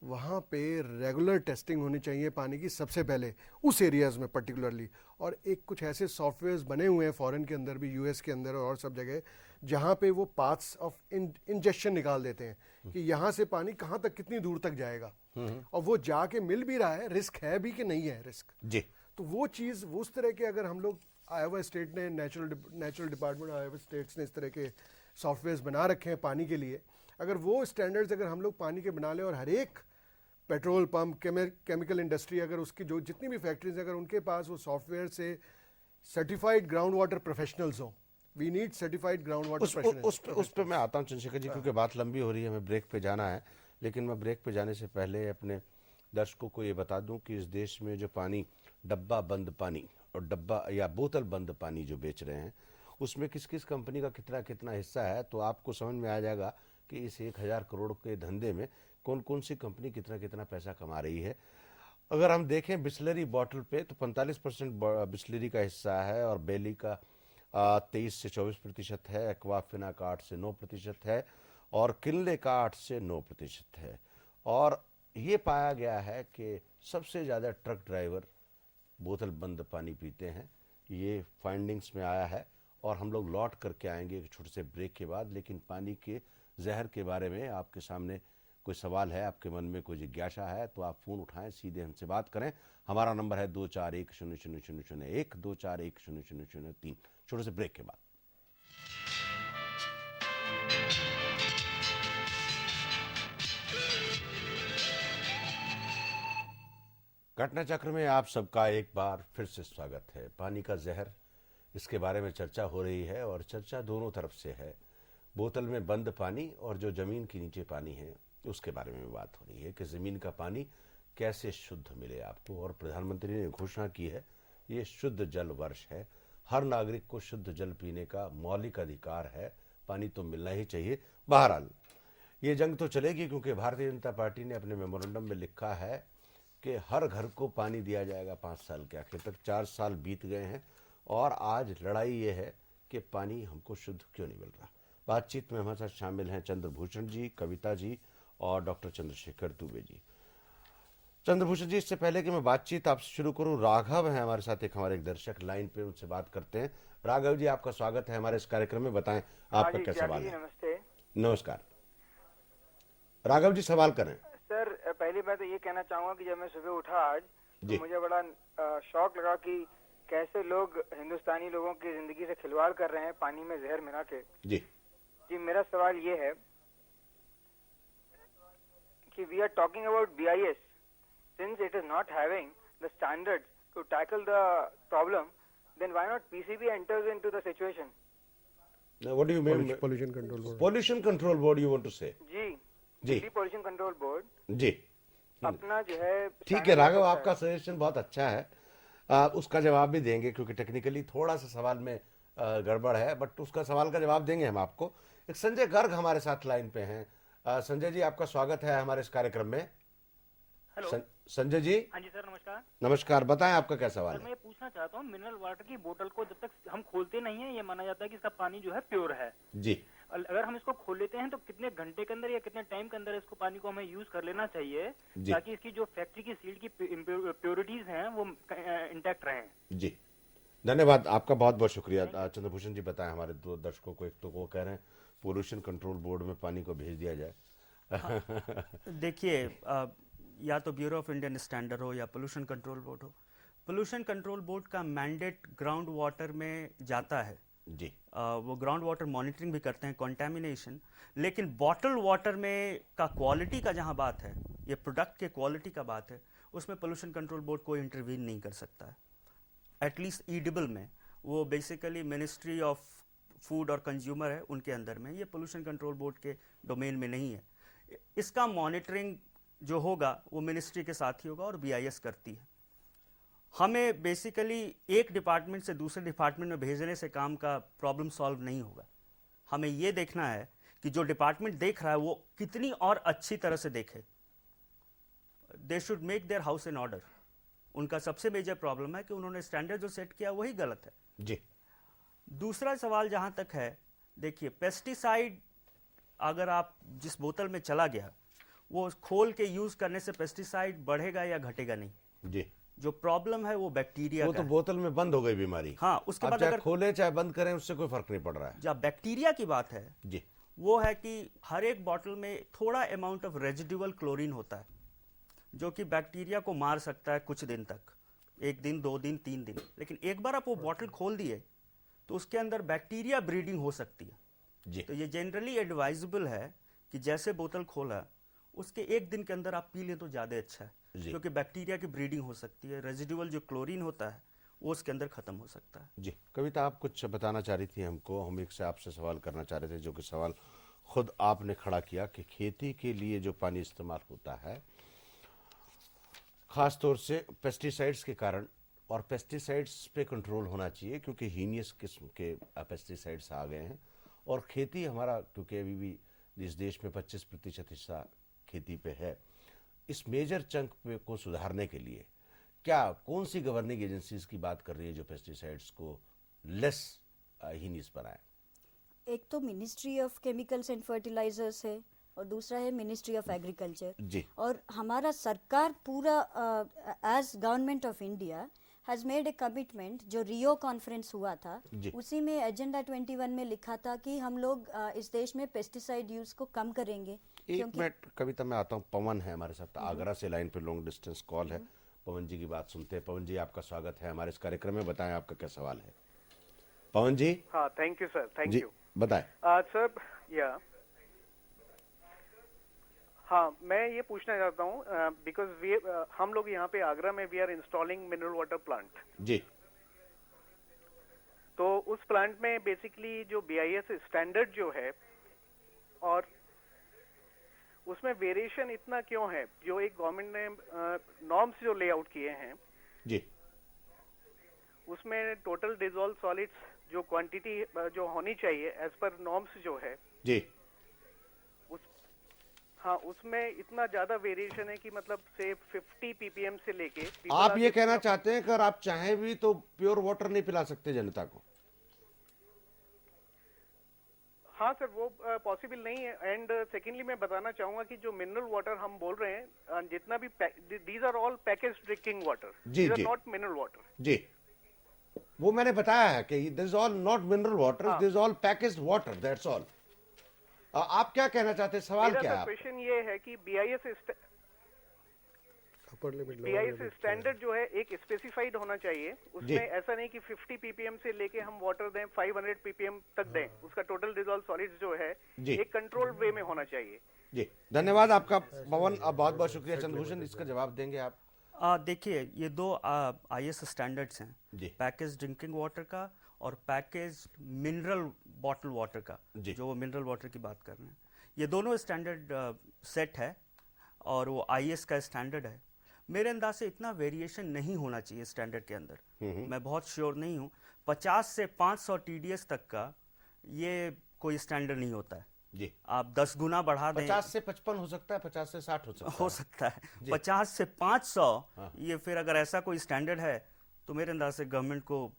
वहाँ पे रेगुलर टेस्टिंग होनी चाहिए पानी की सबसे पहले उस एरियाज़ में पर्टिकुलरली। और एक कुछ ऐसे सॉफ्टवेयर्स बने हुए हैं फॉरेन के अंदर भी, यूएस के अंदर और सब जगह, जहाँ पे वो पाथ्स ऑफ इंजेक्शन निकाल देते हैं कि यहाँ से पानी कहाँ तक, कितनी दूर तक जाएगा, और वो जाके मिल भी रहा है, रिस्क है भी कि नहीं है रिस्क। जी। तो वो चीज़, वो उस तरह के अगर हम लोग आयोवा स्टेट ने नेचुरल डिपार्टमेंट आयोवा स्टेट्स ने इस तरह के सॉफ्टवेयर्स बना रखे हैं पानी के लिए। अगर वो स्टैंडर्ड्स अगर हम लोग पानी के बना लें और हर एक पेट्रोल पंप केमिकल इंडस्ट्री अगर उसकी जो जितनी भी फैक्ट्रीज अगर उनके पास वो सॉफ्टवेयर से सर्टिफाइड ग्राउंड वाटर प्रोफेशनल्स हो, we need certified ground water professionals. उस पे मैं आता हूँ चंद्रशेखर जी, क्योंकि बात लंबी हो रही है, हमें ब्रेक पे जाना है। लेकिन मैं ब्रेक पे जाने से पहले अपने दर्शकों को ये बता दूं कि इस देश में जो पानी, डब्बा बंद पानी और डब्बा या बोतल बंद पानी जो बेच रहे हैं, उसमें किस किस कंपनी का कितना कितना हिस्सा है, तो आपको समझ में आ जाएगा कि इस 1000 करोड़ के धंधे में कौन कौन सी कंपनी कितना कितना पैसा कमा रही है। अगर हम देखें बिस्लरी बॉटल पे तो 45% बिस्लरी का हिस्सा है और बेली का 23 से 24% है, एक्वाफिना का 8 से 9% है और किनले का 8 से 9% है। और ये पाया गया है कि सबसे ज़्यादा ट्रक ड्राइवर बोतल बंद पानी पीते हैं, ये फाइंडिंग्स में आया है। और हम लोग लौट करके आएंगे एक छोटे से ब्रेक के बाद। लेकिन पानी के जहर के बारे में आपके सामने कोई सवाल है, आपके मन में कोई जिज्ञासा है, तो आप फ़ोन उठाएं, सीधे हमसे बात करें। हमारा नंबर है 2410001 2410003। छोटे से ब्रेक के बाद। घटना चक्र में आप सबका एक बार फिर से स्वागत है। पानी का जहर, इसके बारे में चर्चा हो रही है और चर्चा दोनों तरफ से है। बोतल में बंद पानी और जो ज़मीन के नीचे पानी है उसके बारे में बात हो रही है कि ज़मीन का पानी कैसे शुद्ध मिले आपको। और प्रधानमंत्री ने घोषणा की है, ये शुद्ध जल वर्ष है। हर नागरिक को शुद्ध जल पीने का मौलिक अधिकार है, पानी तो मिलना ही चाहिए। बहरहाल ये जंग तो चलेगी, क्योंकि भारतीय जनता पार्टी ने अपने मेमोरेंडम में लिखा है कि हर घर को पानी दिया जाएगा 5 साल के आखिर तक। 4 साल बीत गए हैं और आज लड़ाई ये है कि पानी हमको शुद्ध क्यों नहीं मिल रहा। बातचीत में हमारे साथ शामिल हैं चंद्रभूषण जी, कविता जी और डॉक्टर चंद्रशेखर दुबे जी। चंद्रभूषण जी, इससे पहले कि मैं बातचीत आपसे शुरू करूं, राघव हैं हमारे साथ, हमारे एक दर्शक लाइन पे, उनसे बात करते हैं। राघव जी, आपका स्वागत है हमारे इस कार्यक्रम में। बताएं आपका क्या सवाल है। नमस्ते। नमस्कार राघव जी, सवाल करें। सर, पहली बात तो ये कहना चाहूंगा कि जब मैं सुबह उठा आज जी। तो मुझे बड़ा शौक लगा कि कैसे लोग हिंदुस्तानी लोगों की जिंदगी से खिलवाड़ कर रहे हैं पानी में जहर मिला के। जी, मेरा सवाल ये है कि we are talking about BIS, since it is not having the standards to tackle the problem, then why not PCB enters into the situation? What do you mean? Pollution Control Board. Pollution Control Board you want to say? जी, जी। Delhi pollution control board ji, अपना जो है ठीक है राघव, आपका suggestion बहुत अच्छा है। उसका जवाब भी देंगे, क्योंकि टेक्निकली थोड़ा सा सवाल में गड़बड़ है, बट उसका सवाल का जवाब देंगे हम आपको। एक संजय गर्ग हमारे साथ लाइन पे हैं। संजय जी, आपका स्वागत है हमारे इस कार्यक्रम में। हेलो संजय जी। हाँ जी सर, नमस्कार। नमस्कार, बताएं आपका क्या सवाल सर, मैं है। ये पूछना चाहता हूँ, मिनरल वाटर की बोतल को जब तक हम खोलते नहीं है, ये माना जाता है कि इसका पानी जो है प्योर है। जी। अगर हम इसको खोल लेते हैं तो कितने घंटे के अंदर या कितने टाइम के अंदर इसको पानी को हमें यूज कर लेना चाहिए, जी। ताकि इसकी जो फैक्ट्री की सील की प्योरिटीज हैं वो इंटैक्ट रहें। जी, धन्यवाद आपका, बहुत बहुत शुक्रिया। चंद्रभूषण जी, बताएं हमारे दो दर्शकों को। एक तो वो कह रहे हैं पोल्यूशन कंट्रोल बोर्ड में पानी को भेज दिया जाए। देखिए, या तो ब्यूरो ऑफ इंडियन स्टैंडर्ड हो या पोल्यूशन कंट्रोल बोर्ड हो, पोल्यूशन कंट्रोल बोर्ड का मैंडेट ग्राउंड वाटर में जाता है। जी। वो ग्राउंड वाटर मॉनिटरिंग भी करते हैं, कंटामिनेशन। लेकिन बॉटल वाटर में का क्वालिटी का जहां बात है, ये प्रोडक्ट के क्वालिटी का बात है, उसमें पोल्यूशन कंट्रोल बोर्ड कोई इंटरवीन नहीं कर सकता है। एटलीस्ट ईडिबल में वो बेसिकली मिनिस्ट्री ऑफ फूड और कंज्यूमर है, उनके अंदर में, ये पोल्यूशन कंट्रोल बोर्ड के डोमेन में नहीं है। इसका मॉनिटरिंग जो होगा वो मिनिस्ट्री के साथ ही होगा और BIS करती है। हमें बेसिकली एक डिपार्टमेंट से दूसरे डिपार्टमेंट में भेजने से काम का प्रॉब्लम सॉल्व नहीं होगा। हमें ये देखना है कि जो डिपार्टमेंट देख रहा है वो कितनी और अच्छी तरह से देखे। They should make their house in order. उनका सबसे मेजर प्रॉब्लम है कि उन्होंने स्टैंडर्ड जो सेट किया वही गलत है। जी। दूसरा सवाल जहां तक है, देखिए, पेस्टिसाइड अगर आप जिस बोतल में चला गया, वो खोल के यूज करने से पेस्टिसाइड बढ़ेगा या घटेगा नहीं। जी। जो प्रॉब्लम है वो बैक्टीरिया वो का तो है। बोतल में बंद हो गई बीमारी। हाँ, उसके अब बाद चाहे अगर खोले चाहे बंद करें, उससे कोई फर्क नहीं पड़ रहा है। जब बैक्टीरिया की बात है, जी। वो है कि हर एक बॉटल में थोड़ा अमाउंट ऑफ रेजिडुअल क्लोरीन होता है, जो कि बैक्टीरिया को मार सकता है कुछ दिन तक। 1 दिन 2 दिन 3 दिन, लेकिन एक बार आप वो बॉटल खोल दिए तो उसके अंदर बैक्टीरिया ब्रीडिंग हो सकती है। जी तो ये जनरली एडवाइजेबल है कि जैसे बोतल खोला उसके 1 दिन के अंदर आप पी लें तो ज़्यादा अच्छा है, जी। क्योंकि बैक्टीरिया की ब्रीडिंग हो सकती है, रेजिडुअल जो क्लोरीन होता है वो उसके अंदर ख़त्म हो सकता है। जी कविता, आप कुछ बताना चाह रही थी हमको, हम एक से आपसे सवाल करना चाह रहे थे, जो कि सवाल खुद आपने खड़ा किया कि खेती के लिए जो पानी इस्तेमाल होता है खास तौर से पेस्टिसाइड्स के कारण, और पेस्टिसाइड्स पे कंट्रोल होना चाहिए क्योंकि हीनियस किस्म के पेस्टिसाइड्स आ गए हैं, और खेती हमारा क्योंकि अभी भी इस देश में 25% हिस्सा खेती पे है, इस मेजर चंक पे को सुधारने के लिए क्या कौन सी गवर्निंग एजेंसीज की बात कर रही है जो पेस्टिसाइड्स को लेस हीनियस बनाए? एक तो ministry of chemicals and fertilisers है और दूसरा है मिनिस्ट्री ऑफ एग्रीकल्चर। जी और हमारा सरकार पूरा as government of India has made a commitment, जो रियो कॉन्फ्रेंस हुआ था जी। उसी में एजेंडा 21 में लिखा था कि हम लोग इस देश में पेस्टिसाइड यूज को कम करेंगे। एक मिनट कविता, मैं आता हूँ। पवन है हमारे साथ आगरा से लाइन पे, लॉन्ग डिस्टेंस कॉल है। पवन जी की बात सुनते हैं। पवन जी, आपका स्वागत है हमारे इस कार्यक्रम में, बताएं आपका क्या सवाल है। पवन जी। हाँ, थैंक यू सर, थैंक जी यू बताएं। सर। या हाँ, मैं ये पूछना चाहता हूँ बिकॉज हम लोग यहाँ पे आगरा में we are installing mineral water plant. जी तो उस प्लांट में बेसिकली जो BIS स्टैंडर्ड जो है और उसमें वेरिएशन इतना क्यों है? जो एक गवर्नमेंट ने नॉर्म्स जो लेआउट किए हैं जी उसमें टोटल डिजोल्व सॉलिड्स जो क्वांटिटी जो होनी चाहिए एज पर नॉर्म्स जो है जी हाँ, उसमें इतना ज्यादा वेरिएशन है कि मतलब से 50 ppm से लेके आप ये कहना चाहते हैं कि अगर आप चाहें भी तो प्योर वाटर नहीं पिला सकते जनता को? हाँ सर, वो पॉसिबल नहीं है। एंड सेकेंडली मैं बताना चाहूंगा कि जो मिनरल वाटर हम बोल रहे हैं जितना भी these are all package drinking water, जी जी, नॉट मिनरल वाटर। जी वो मैंने बताया है कि this is all not mineral water, this is all packaged water, that's all. आप क्या कहना चाहते हैं? सवाल क्या है? क्वेश्चन ये है कि BIS स्टैंडर्ड जो है एक स्पेसिफाइड होना चाहिए। उसमें ऐसा नहीं कि 50 ppm से लेके हम वाटर दें 500 ppm तक दें। उसका टोटल डिजोल्व सॉलिड्स जो है एक कंट्रोल वे में होना चाहिए। जी धन्यवाद आपका पवन, बहुत बहुत शुक्रिया। चंद्रभूषण, इसका जवाब देंगे आप? देखिए, ये 2 IS स्टैंडर्ड्स हैं, पैकेज ड्रिंकिंग वाटर का और पैकेज मिनरल बॉटल वाटर का, जो मिनरल वाटर की बात कर रहे हैं। ये दोनों स्टैंडर्ड सेट है और वो IS का स्टैंडर्ड है। मेरे अंदाज से इतना वेरिएशन नहीं होना चाहिए स्टैंडर्ड के अंदर, मैं बहुत श्योर नहीं हूँ। 50 से 500 TDS तक का ये कोई स्टैंडर्ड नहीं होता है जी। आप 10 गुना बढ़ा दें, 50 से 55 हो सकता है, 50 से 60 हो सकता है 50 से 500 ये फिर अगर ऐसा कोई स्टैंडर्ड है तो मेरे अंदाज से गवर्नमेंट को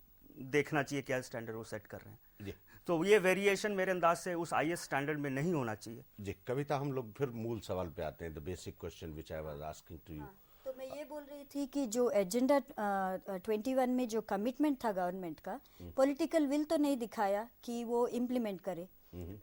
देखना चाहिए क्या स्टैंडर्ड वो सेट कर रहे हैं जी। तो ये वेरिएशन मेरे अंदाज से उस IS स्टैंडर्ड में नहीं होना चाहिए जी। कविता, हम लोग फिर मूल सवाल पे आते हैं, the basic question which I was asking to you. तो मैं ये बोल रही थी कि जो एजेंडा 21 में जो कमिटमेंट था गवर्नमेंट का, पॉलिटिकल विल तो नहीं दिखाया कि वो इम्प्लीमेंट करे।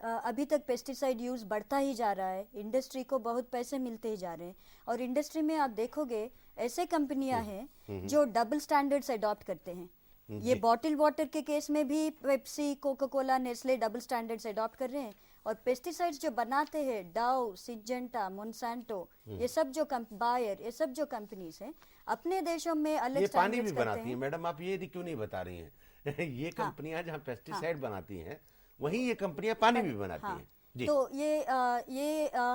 अभी तक पेस्टिसाइड यूज बढ़ता ही जा रहा है, इंडस्ट्री को बहुत पैसे मिलते ही जा रहे हैं, और इंडस्ट्री में आप देखोगे ऐसे कंपनियां हैं जो डबल स्टैंडर्ड्स अडॉप्ट करते हैं। ये बॉटल वाटर के केस में भी Pepsi, Coca Cola, Nestle double standards adopt कर रहे हैं, और पेस्टिसाइड्स जो बनाते हैं डाउ, सिंजेंटा, मोनसैंटो, ये सब जो बायर, ये सब जो कंपनीज हैं अपने देशों में अलग ये पानी स्टैंडर्ड्स भी करते बनाती है हैं। मैडम, आप ये क्यों नहीं बता रही हैं? ये कंपनियां जहाँ पेस्टिसाइड बनाती हैं वहीं ये कंपनियां पानी भी बनाती हैं जी। तो ये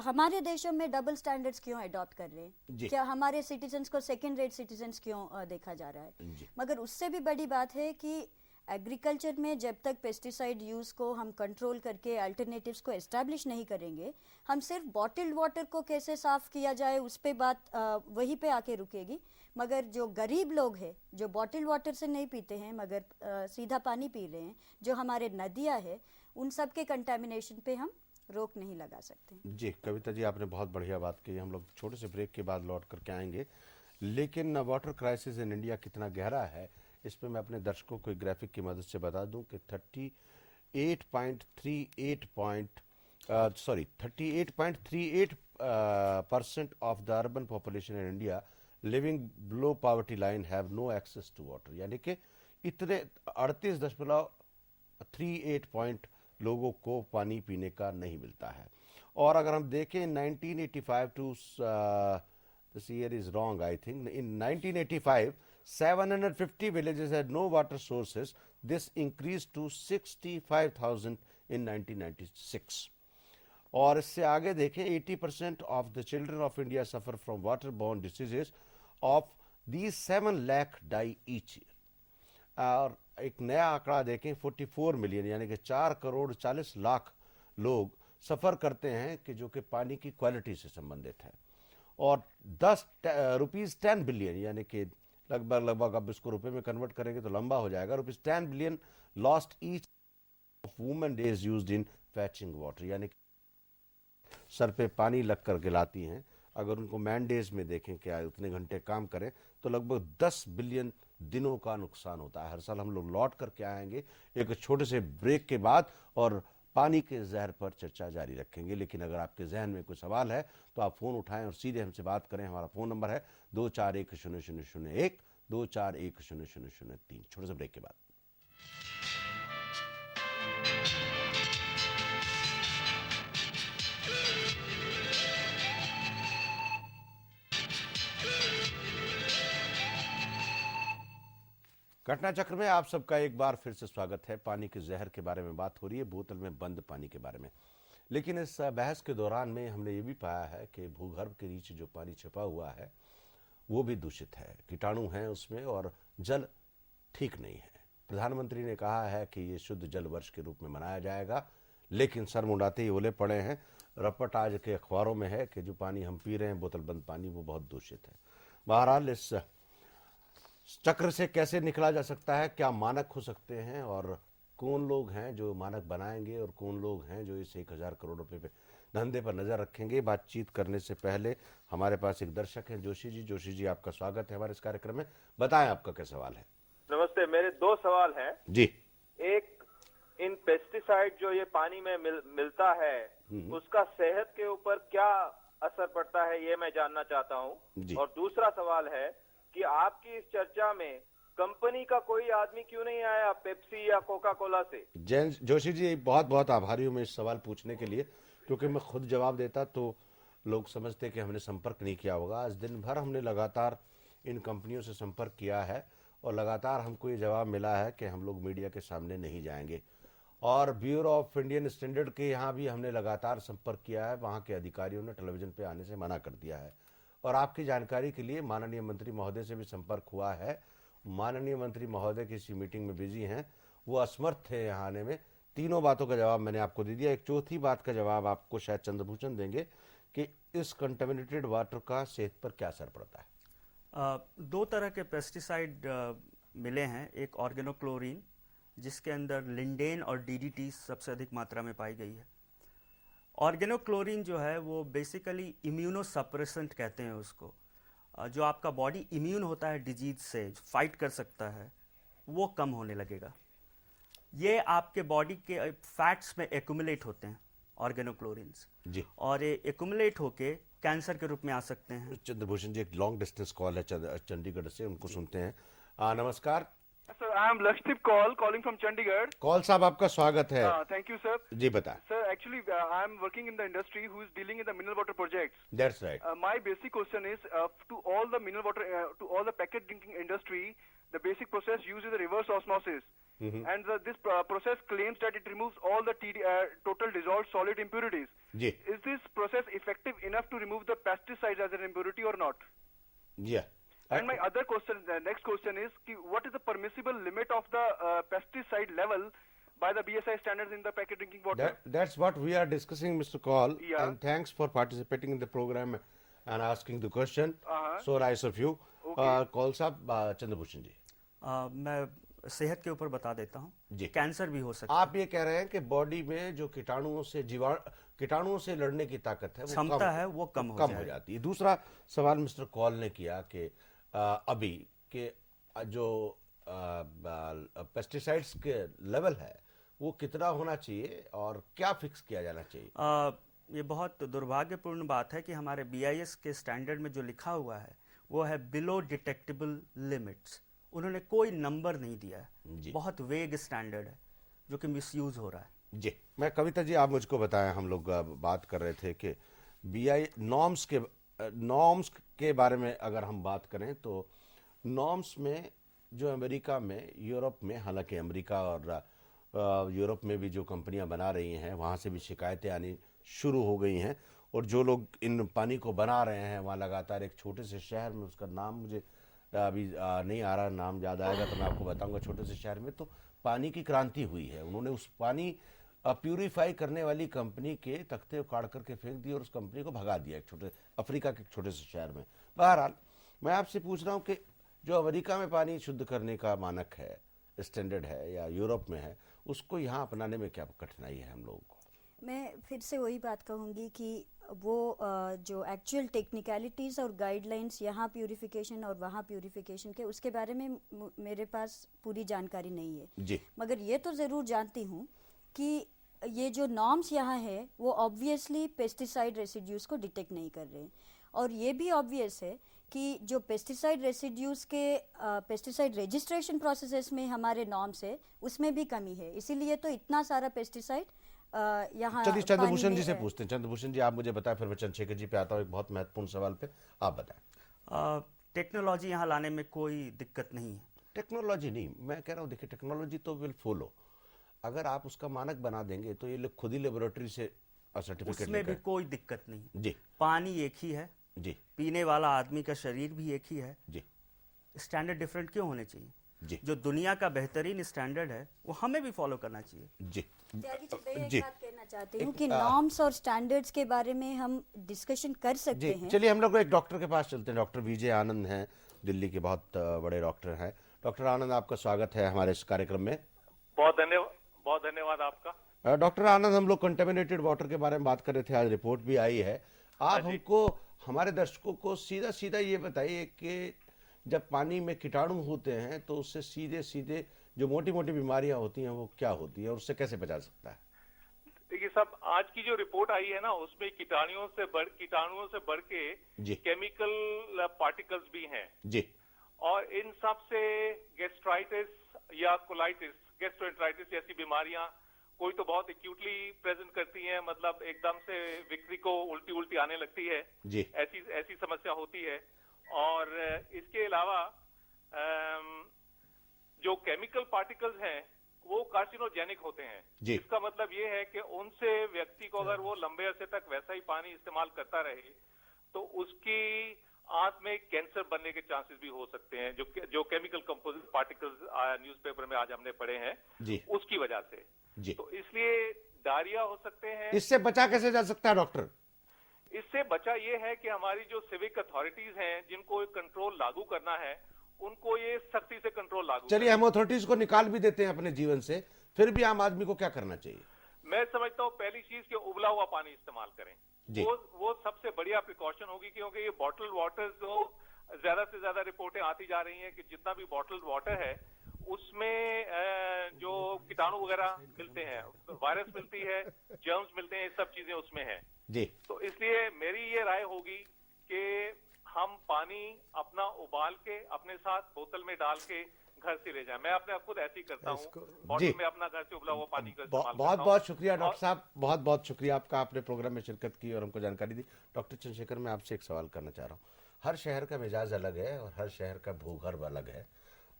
हमारे देशों में डबल स्टैंडर्ड्स क्यों अडॉप्ट कर रहे हैं? क्या हमारे सिटीजन्स को सेकंड रेट सिटीजन्स क्यों देखा जा रहा है? मगर उससे भी बड़ी बात है कि एग्रीकल्चर में जब तक पेस्टिसाइड यूज को हम कंट्रोल करके अल्टरनेटिव्स को एस्टैब्लिश नहीं करेंगे, हम सिर्फ बॉटल्ड वाटर को कैसे साफ किया जाए उस पे बात वहीं पे आके रुकेगी। मगर जो गरीब लोग हैं जो बॉटल वाटर से नहीं पीते हैं मगर सीधा पानी पी रहे हैं, जो हमारे नदियाँ हैं, उन सब के कंटेमिनेशन पे हम रोक नहीं लगा सकते। जी कविता जी, आपने बहुत बढ़िया बात कही। हम लोग छोटे से ब्रेक के बाद लौट करके आएंगे, लेकिन वाटर क्राइसिस इन इंडिया कितना गहरा है इस पर मैं अपने दर्शकों को एक ग्राफिक की मदद से बता दूं कि 38.38% of the urban population in India living below poverty line have no access to water, यानी कि इतने 38.38 पॉइंट लोगों को पानी पीने का नहीं मिलता है। और अगर हम देखें 1985 to this year is wrong, I think. In 1985, 750 villages had no water sources. This increased to 65,000 in 1996. और इससे आगे देखें 80% of the children of India suffer from waterborne diseases. Of these 7 lakh die each year. और एक नया आंकड़ा देखें 44 million यानी कि 4 करोड़ 40 लाख लोग सफ़र करते हैं कि जो कि पानी की क्वालिटी से संबंधित है। और ₹10 बिलियन यानी कि लगभग अब इसको रुपए में कन्वर्ट करेंगे तो लंबा हो जाएगा, ₹10 billion lost each of women days used in फैचिंग water, यानी कि सर पे पानी लग करके लाती हैं। अगर उनको मैन डेज में देखें क्या उतने घंटे काम करें तो लगभग 10 बिलियन दिनों का नुकसान होता है। हर साल हम लोग लौट करके आएंगे एक छोटे से ब्रेक के बाद और पानी के जहर पर चर्चा जारी रखेंगे। लेकिन अगर आपके जहन में कोई सवाल है तो आप फ़ोन उठाएं और सीधे हमसे बात करें। हमारा फ़ोन नंबर है 2410001 2410003। छोटे से ब्रेक के बाद घटना चक्र में आप सबका एक बार फिर से स्वागत है। पानी के जहर के बारे में बात हो रही है, बोतल में बंद पानी के बारे में। लेकिन इस बहस के दौरान में हमने ये भी पाया है कि भूगर्भ के नीचे जो पानी छिपा हुआ है वो भी दूषित है, कीटाणु हैं उसमें और जल ठीक नहीं है। प्रधानमंत्री ने कहा है कि ये शुद्ध जल वर्ष के रूप में मनाया जाएगा, लेकिन सर मुंडाते ही ओले पड़े हैं। रपट आज के अखबारों में है कि जो पानी हम पी रहे हैं बोतल बंद पानी वो बहुत दूषित है। बहरहाल इस चक्र से कैसे निकला जा सकता है, क्या मानक हो सकते हैं और कौन लोग हैं जो मानक बनाएंगे और कौन लोग हैं जो इस 1000 करोड़ रुपए पे धंधे पर नजर रखेंगे। बातचीत करने से पहले हमारे पास एक दर्शक हैं जोशी जी। जोशी जी आपका स्वागत है हमारे इस कार्यक्रम में, बताएं आपका क्या सवाल है। नमस्ते, मेरे 2 सवाल हैं जी। एक, इन पेस्टिसाइड जो ये पानी में मिलता है उसका सेहत के ऊपर क्या असर पड़ता है ये मैं जानना चाहता हूँ। और दूसरा सवाल है कि आपकी इस चर्चा में कंपनी का कोई आदमी क्यों नहीं आया, पेप्सी या कोका कोला से। जैन जोशी जी बहुत बहुत आभारी हूँ मैं इस सवाल पूछने के लिए, क्योंकि मैं खुद जवाब देता तो लोग समझते कि हमने संपर्क नहीं किया होगा। आज दिन भर हमने लगातार इन कंपनियों से संपर्क किया है और लगातार हमको ये जवाब मिला है कि हम लोग मीडिया के सामने नहीं जाएंगे। और ब्यूरो ऑफ इंडियन स्टैंडर्ड के यहाँ भी हमने लगातार संपर्क किया है, वहाँ के अधिकारियों ने टेलीविजन पे आने से मना कर दिया है। और आपकी जानकारी के लिए माननीय मंत्री महोदय से भी संपर्क हुआ है। माननीय मंत्री महोदय किसी मीटिंग में बिजी हैं, वो असमर्थ थे यहाँ आने में। तीनों बातों का जवाब मैंने आपको दे दिया। एक चौथी बात का जवाब आपको शायद चंद्रभूषण देंगे कि इस कंटेमिनेटेड वाटर का सेहत पर क्या असर पड़ता है। 2 तरह के पेस्टिसाइड मिले हैं। एक ऑर्गेनोक्लोरीन जिसके अंदर लिंडेन और डीडीटी सबसे अधिक मात्रा में पाई गई है। ऑर्गेनोक्लोरीन जो है वो बेसिकली इम्यूनोसप्रेसेंट कहते हैं उसको, जो आपका बॉडी इम्यून होता है डिजीज से, फाइट कर सकता है, वो कम होने लगेगा। ये आपके बॉडी के फैट्स में एक्यूमुलेट होते हैं ऑर्गेनोक्लोरिन्स जी, और ये एक्यूमुलेट होके कैंसर के रूप में आ सकते हैं। चंद्रभूषण जी एक लॉन्ग डिस्टेंस कॉल है चंडीगढ़ से, उनको सुनते हैं। नमस्कार Sir, I am Lakshdeep calling from Chandigarh. Call साहब आपका स्वागत है। Thank you, sir. जी बताएं। Sir, actually, I am working in the industry who is dealing in the mineral water projects. That's right. My basic question is to all the mineral water, to all the packet drinking industry, the basic process used is the reverse osmosis. And this process claims that it removes all the total dissolved solid impurities. Ji. Is this process effective enough to remove the pesticides as an impurity or not? Yeah. And my other question, the next question is, what is the permissible limit of the pesticide level by the BSI standards in the packet drinking water? That's what we are discussing, Mr. Kaul. Yeah. And thanks for participating in the program and asking the question. So nice of you. Kaul साहब, चंद्रभूषण जी। मैं सेहत के ऊपर बता देता हूँ जी। Cancer भी हो सकता है। आप ये कह रहे हैं कि बॉडी में जो कीटाणुओं से लड़ने की ताकत है, वो क्षमता है वो कम हो जाती है। दूसरा सवाल मिस्टर कॉल ने किया कि अभी के जो पेस्टिसाइड्स के लेवल है वो कितना होना चाहिए और क्या फिक्स किया जाना चाहिए। ये बहुत दुर्भाग्यपूर्ण बात है कि हमारे BIS के स्टैंडर्ड में जो लिखा हुआ है वो है बिलो डिटेक्टेबल लिमिट्स। उन्होंने कोई नंबर नहीं दिया है, जी। बहुत वेग स्टैंडर्ड है जो कि मिसयूज हो रहा है। जी, मैं कविता जी, आप मुझको बताएं, हम लोग बात कर रहे थे कि बीआई नॉर्म्स के बारे में अगर हम बात करें तो नॉर्म्स में जो अमेरिका में, यूरोप में, हालांकि अमेरिका और यूरोप में भी जो कंपनियां बना रही हैं वहाँ से भी शिकायतें आनी शुरू हो गई हैं, और जो लोग इन पानी को बना रहे हैं वहाँ लगातार एक छोटे से शहर में, उसका नाम मुझे अभी नहीं आ रहा, नाम याद आएगा तो मैं आपको बताऊंगा, छोटे से शहर में तो पानी की क्रांति हुई है। उन्होंने उस पानी प्यूरिफाई करने वाली कंपनी के तख्ते उखाड़ करके फेंक दिए और उस कंपनी को भगा दिया, एक छोटे अफ्रीका के छोटे से शहर में। बहरहाल मैं आपसे पूछ रहा हूँ कि जो अमेरिका में पानी शुद्ध करने का मानक है, स्टैंडर्ड है, या यूरोप में है, उसको यहाँ अपनाने में क्या कठिनाई है हम लोगों को? मैं फिर से वही बात कहूँगी कि वो जो एक्चुअल टेक्निकलिटीज़ और गाइडलाइंस यहाँ प्यूरिफिकेशन और वहाँ प्यूरिफिकेशन के, उसके बारे में मेरे पास पूरी जानकारी नहीं है जी। मगर ये तो ज़रूर जानती हूँ कि ये जो नॉर्म्स यहाँ है वो ऑब्वियसली पेस्टिसाइड रेसिड्यूज को डिटेक्ट नहीं कर रहे हैं, और ये भी ऑब्वियस है कि जो पेस्टिसाइड रेसिड्यूज के पेस्टिसाइड रजिस्ट्रेशन प्रोसेसेस में हमारे नॉर्म्स है उसमें भी कमी है, इसीलिए तो इतना सारा पेस्टिसाइड यहाँ चलिए चंद्रभूषण पानी जी से में पूछते हैं। चंद्रभूषण जी, आप मुझे बताएं, फिर मैं चंद्रशेखर जी पे आता हूँ एक बहुत महत्वपूर्ण सवाल पे, आप बताएं। टेक्नोलॉजी यहाँ लाने में कोई दिक्कत नहीं है। टेक्नोलॉजी नहीं, मैं कह रहा हूँ, देखिए टेक्नोलॉजी तो विल फॉलो, अगर आप उसका मानक बना देंगे तो ये लोग खुद ही लेबोरेटरी से सर्टिफिकेट उसमें भी कोई दिक्कत नहीं है। जी पानी एक ही है, जी पीने वाला आदमी का शरीर भी एक ही है, जी स्टैंडर्ड डिफरेंट क्यों होने चाहिए? जी जो दुनिया का बेहतरीन स्टैंडर्ड है वो हमें भी फॉलो करना चाहिए। जी त्यागी जी, मैं एक जी बात कहना चाहती हूँ कि नॉर्म्स और स्टैंडर्ड्स के बारे में हम डिस्कशन कर सकते जी। हैं। चलिए हम लोग एक डॉक्टर के पास चलते हैं। डॉक्टर विजय आनंद हैं, दिल्ली के बहुत बड़े डॉक्टर हैं। डॉक्टर आनंद, आपका स्वागत है हमारे इस कार्यक्रम में। बहुत धन्यवाद आपका। डॉक्टर आनंद, हम लोग कंटेमिनेटेड वाटर के बारे में बात कर रहे थे, आज रिपोर्ट भी आई है। आप हमको, हमारे दर्शकों को सीधा सीधा ये बताइए कि जब पानी में कीटाणु होते हैं तो उससे सीधे सीधे जो मोटी मोटी बीमारियां होती हैं वो क्या होती है और उससे कैसे बचा सकता है? देखिए साहब, आज की जो रिपोर्ट आई है ना, उसमें कीटाणुओं से बढ़ के जी। केमिकल पार्टिकल्स भी हैं जी और इन सब से गैस्ट्राइटिस या कोलाइटिस, गैस्ट्रोएंटराइटिस जैसी बीमारियां कोई तो बहुत एक्यूटली प्रेजेंट करती हैं, मतलब एकदम से व्यक्ति को उल्टी आने लगती है, जी ऐसी समस्या होती है। और इसके अलावा जो केमिकल पार्टिकल्स हैं वो कार्सिनोजेनिक होते हैं। जी। इसका मतलब ये है कि उनसे व्यक्ति को अगर वो लंबे अरसे तक वैसा ही पानी इस्तेमाल करता रहे तो उसकी आंत में कैंसर बनने के चांसेस भी हो सकते हैं, जो केमिकल कंपोजिट पार्टिकल्स न्यूज़पेपर में आज हमने पढ़े हैं जी उसकी वजह से। जी। तो इसलिए डायरिया हो सकते हैं। इससे बचा कैसे जा सकता है डॉक्टर? इससे बचा ये है कि हमारी जो सिविक अथॉरिटीज हैं जिनको कंट्रोल लागू करना है उनको ये सख्ती से कंट्रोल लागू चलिए, हम अथॉरिटीज को निकाल भी देते हैं अपने जीवन से, फिर भी आम आदमी को क्या करना चाहिए? मैं समझता हूँ पहली चीज कि उबला हुआ पानी इस्तेमाल करें। जी। वो सबसे बढ़िया प्रिकॉशन होगी, क्योंकि ये बॉटल्ड वाटर जो ज्यादा से ज्यादा रिपोर्टें आती जा रही हैं कि जितना भी बॉटल्ड वाटर है उसमें जो कीटाणु वगैरह मिलते हैं, वायरस मिलती है, जर्म्स मिलते हैं, ये सब चीजें उसमें हैं। जी। तो इसलिए मेरी ये राय होगी कि हम पानी अपना उबाल के अपने साथ बोतल में डाल के घर से ले जाएं। मैं अपने खुद ऐसे ही करता हूँ, जी। बॉटल में अपना घर से उबला हुआ पानी का इस्तेमाल करता बहुत हूं। बहुत शुक्रिया डॉक्टर और- साहब, बहुत बहुत शुक्रिया आपका, आपने प्रोग्राम में शिरकत की और हमको जानकारी दी। डॉक्टर चंद्रशेखर, मैं आपसे एक सवाल करना चाह रहा हूँ। हर शहर का मिजाज अलग है और हर शहर का भूगर्भ अलग है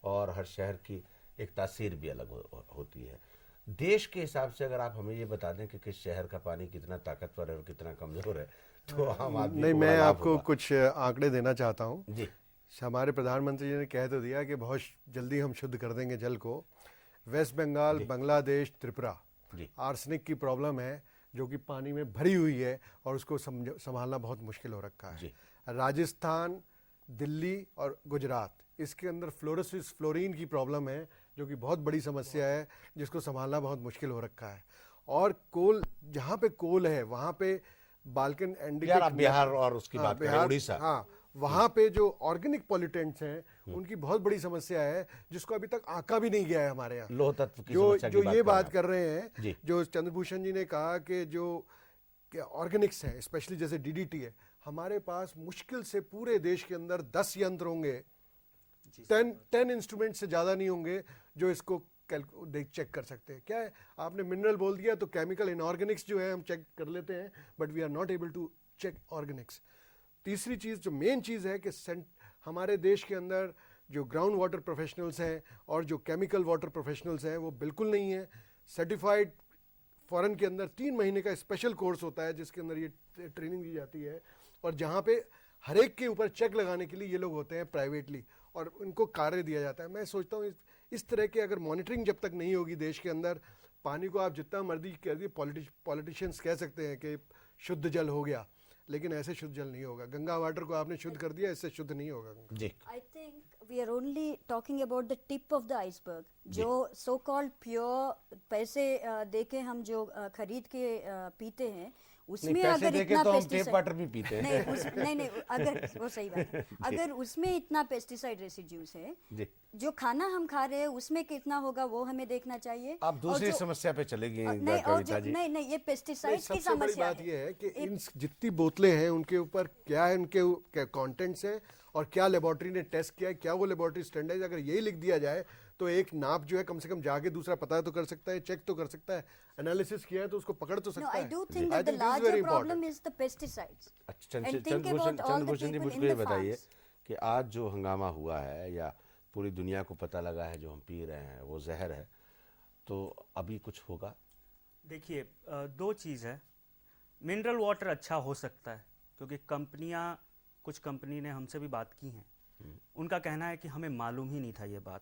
और हर शहर की एक तासीर भी अलग होती है। देश के हिसाब से अगर आप हमें ये बता दें कि किस शहर का पानी कितना ताकतवर है और कितना कमजोर है तो हम आदमी नहीं, को बड़ा मैं लाभ आपको होगा। कुछ आंकड़े देना चाहता हूँ। जी हमारे प्रधानमंत्री जी ने कह तो दिया कि बहुत जल्दी हम शुद्ध कर देंगे जल को। वेस्ट बंगाल, बांग्लादेश, त्रिपुरा, जी आर्सेनिक की प्रॉब्लम है जो कि पानी में भरी हुई है और उसको संभालना बहुत मुश्किल हो रखा है। जी। राजस्थान, दिल्ली और गुजरात, इसके अंदर फ्लोरोसिस फ्लोरीन की प्रॉब्लम है जो कि बहुत बड़ी समस्या है, जिसको संभालना बहुत मुश्किल हो रखा है। और कोल, जहाँ पे कोल है वहाँ पे बाल्कन यार, आप बिहार और उसकी बात करें, उड़ीसा। हाँ, वहाँ पे जो ऑर्गेनिक पॉल्यूटेंट्स हैं उनकी बहुत बड़ी समस्या है, जिसको अभी तक आंका भी नहीं गया है हमारे यहाँ। लोह तत्व की जो समस्या की जो बात ये कर बात रहे कर रहे जी। हैं, जो चंद्रभूषण जी ने कहा कि जो ऑर्गेनिक्स हैं, स्पेशली जैसे डीडीटी है, हमारे पास मुश्किल से पूरे देश के अंदर 10 यंत्र होंगे, 10 इंस्ट्रूमेंट से ज़्यादा नहीं होंगे जो इसको चेक कर सकते हैं। क्या है, आपने मिनरल बोल दिया तो केमिकल इनऑर्गेनिक्स जो है हम चेक कर लेते हैं, but we are not able to check organics. तीसरी चीज़ जो मेन चीज़ है कि हमारे देश के अंदर जो ग्राउंड वाटर प्रोफेशनल्स हैं और जो केमिकल वाटर प्रोफेशनल्स हैं वो बिल्कुल नहीं है सर्टिफाइड। फॉरेन के अंदर 3 महीने का स्पेशल कोर्स होता है जिसके अंदर ये ट्रेनिंग दी जाती है, और जहाँ पे हर एक के ऊपर चेक लगाने के लिए ये लोग होते हैं प्राइवेटली, और उनको कार्य दिया जाता है। मैं सोचता हूँ इस तरह के अगर मॉनिटरिंग जब तक नहीं होगी देश के अंदर, पानी को आप जितना मर्जी कह दिए, पॉलिटिशियंस कह सकते हैं कि शुद्ध जल हो गया, लेकिन ऐसे शुद्ध जल नहीं होगा। गंगा वाटर को आपने शुद्ध कर दिया, इससे शुद्ध नहीं होगा जी। I think we are only talking about the tip of the iceberg. जो so called pure पैसे देके हम जो खरीद के पीते हैं, उसमें पैसे अगर देके इतना तो हम pesticide- टेप वाटर भी पीते हैं। नहीं, अगर वो सही बात है, अगर उसमें इतना पेस्टिसाइड रेसिड्यूज है, जी। जो खाना हम खा रहे हैं उसमें कितना होगा वो हमें देखना चाहिए। आप दूसरी और जो- समस्या पे चलेगी एक बार नहीं, और कविता जी। नहीं, ये पेस्टिसाइड्स की सबसे बड़ी समस्या बात यह है कि एक- इन जितनी बोतलें हैं उनके ऊपर क्या है, उनके कंटेंट्स हैं और क्या लेबोरेटरी ने टेस्ट किया है, क्या वो लेबोरेटरी स्टैंडर्ड। अगर यही लिख दिया जाए तो एक नाप जो है कम से कम जाके दूसरा पता तो कर सकता है, चेक तो कर सकता है, एनालिसिस किया है तो उसको पकड़ तो No, सकता I है। do think I that the think this is larger very problem important. is the pesticides. अच्छा, And think Chandrabhushan about all the Chandrabhushan ji people मुझको in ये the बताइए farms. कि आज जो हंगामा हुआ है या पूरी दुनिया को पता लगा है जो हम पी रहे हैं वो जहर है, तो अभी कुछ होगा? देखिए, 2 चीज़ है। मिनरल वाटर अच्छा हो सकता है क्योंकि कुछ कंपनी ने हमसे भी बात की है, उनका कहना है कि हमें मालूम ही नहीं था ये बात,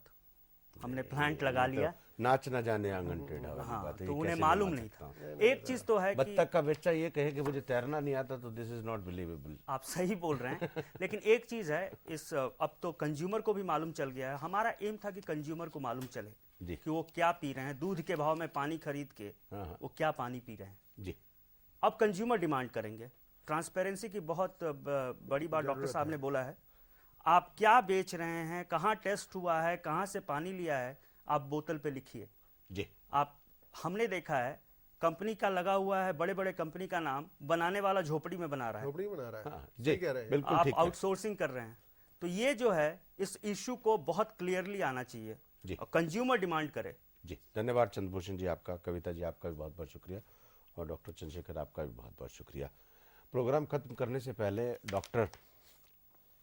हमने प्लांट लगा लिया। नाच न जाने आंगन टेढ़ा वाली हाँ, बात है, तो ये उन्हें कैसे मालूम मैं नहीं सकता था। हूँ? एक चीज़ तो है कि बत्तख का बच्चा ये कहे कि मुझे तैरना नहीं आता तो दिस इज नॉट बिलीवेबल। आप सही बोल रहे हैं, लेकिन एक चीज़ है, अब तो कंज्यूमर को भी मालूम चल गया है। हमारा एम था कि कंज्यूमर को मालूम चले जी। कि वो क्या पी रहे हैं, दूध के भाव में पानी खरीद के हाँ। वो क्या पानी पी रहे हैं। जी। अब कंज्यूमर डिमांड करेंगे। ट्रांसपेरेंसी की बहुत बड़ी बात डॉक्टर साहब ने बोला है, आप क्या बेच रहे हैं, कहाँ टेस्ट हुआ है, कहाँ से पानी लिया है, आप बोतल पे लिखिए। जी। हमने देखा है कंपनी का लगा हुआ है, बड़े बड़े कंपनी का नाम, बनाने वाला झोपड़ी में बना रहा है, झोपड़ी बना रहा है। हाँ, सही कह रहे हैं। बिल्कुल आप ठीक है। आउटसोर्सिंग कर रहे हैं। तो ये जो है, इस इशू को बहुत क्लियरली आना चाहिए जी। और कंज्यूमर डिमांड करे। जी, धन्यवाद चंद्रभूषण जी आपका, कविता जी आपका भी बहुत बहुत शुक्रिया, और डॉक्टर चंद्रशेखर आपका भी बहुत बहुत शुक्रिया। प्रोग्राम खत्म करने से पहले डॉक्टर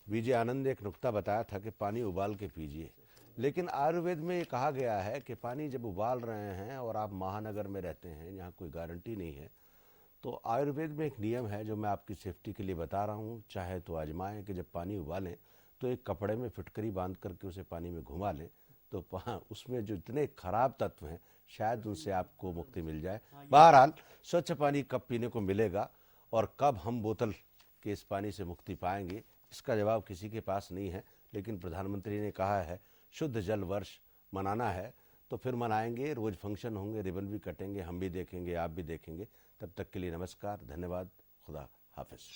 वीजे आनंद ने एक नुक्ता बताया था कि पानी उबाल के पीजिए, लेकिन आयुर्वेद में ये कहा गया है कि पानी जब उबाल रहे हैं और आप महानगर में रहते हैं जहाँ कोई गारंटी नहीं है, तो आयुर्वेद में एक नियम है जो मैं आपकी सेफ्टी के लिए बता रहा हूँ, चाहे तो आजमाएं कि जब पानी उबालें तो एक कपड़े में फिटकरी बांध करके उसे पानी में घुमा लें, तो उसमें जो इतने खराब तत्व हैं शायद उनसे आपको मुक्ति मिल जाए। बहरहाल स्वच्छ पानी कब पीने को मिलेगा और कब हम बोतल के इस पानी से मुक्ति पाएंगे, इसका जवाब किसी के पास नहीं है, लेकिन प्रधानमंत्री ने कहा है शुद्ध जल वर्ष मनाना है, तो फिर मनाएंगे, रोज फंक्शन होंगे, रिबन भी कटेंगे, हम भी देखेंगे, आप भी देखेंगे। तब तक के लिए नमस्कार, धन्यवाद, खुदा हाफिज।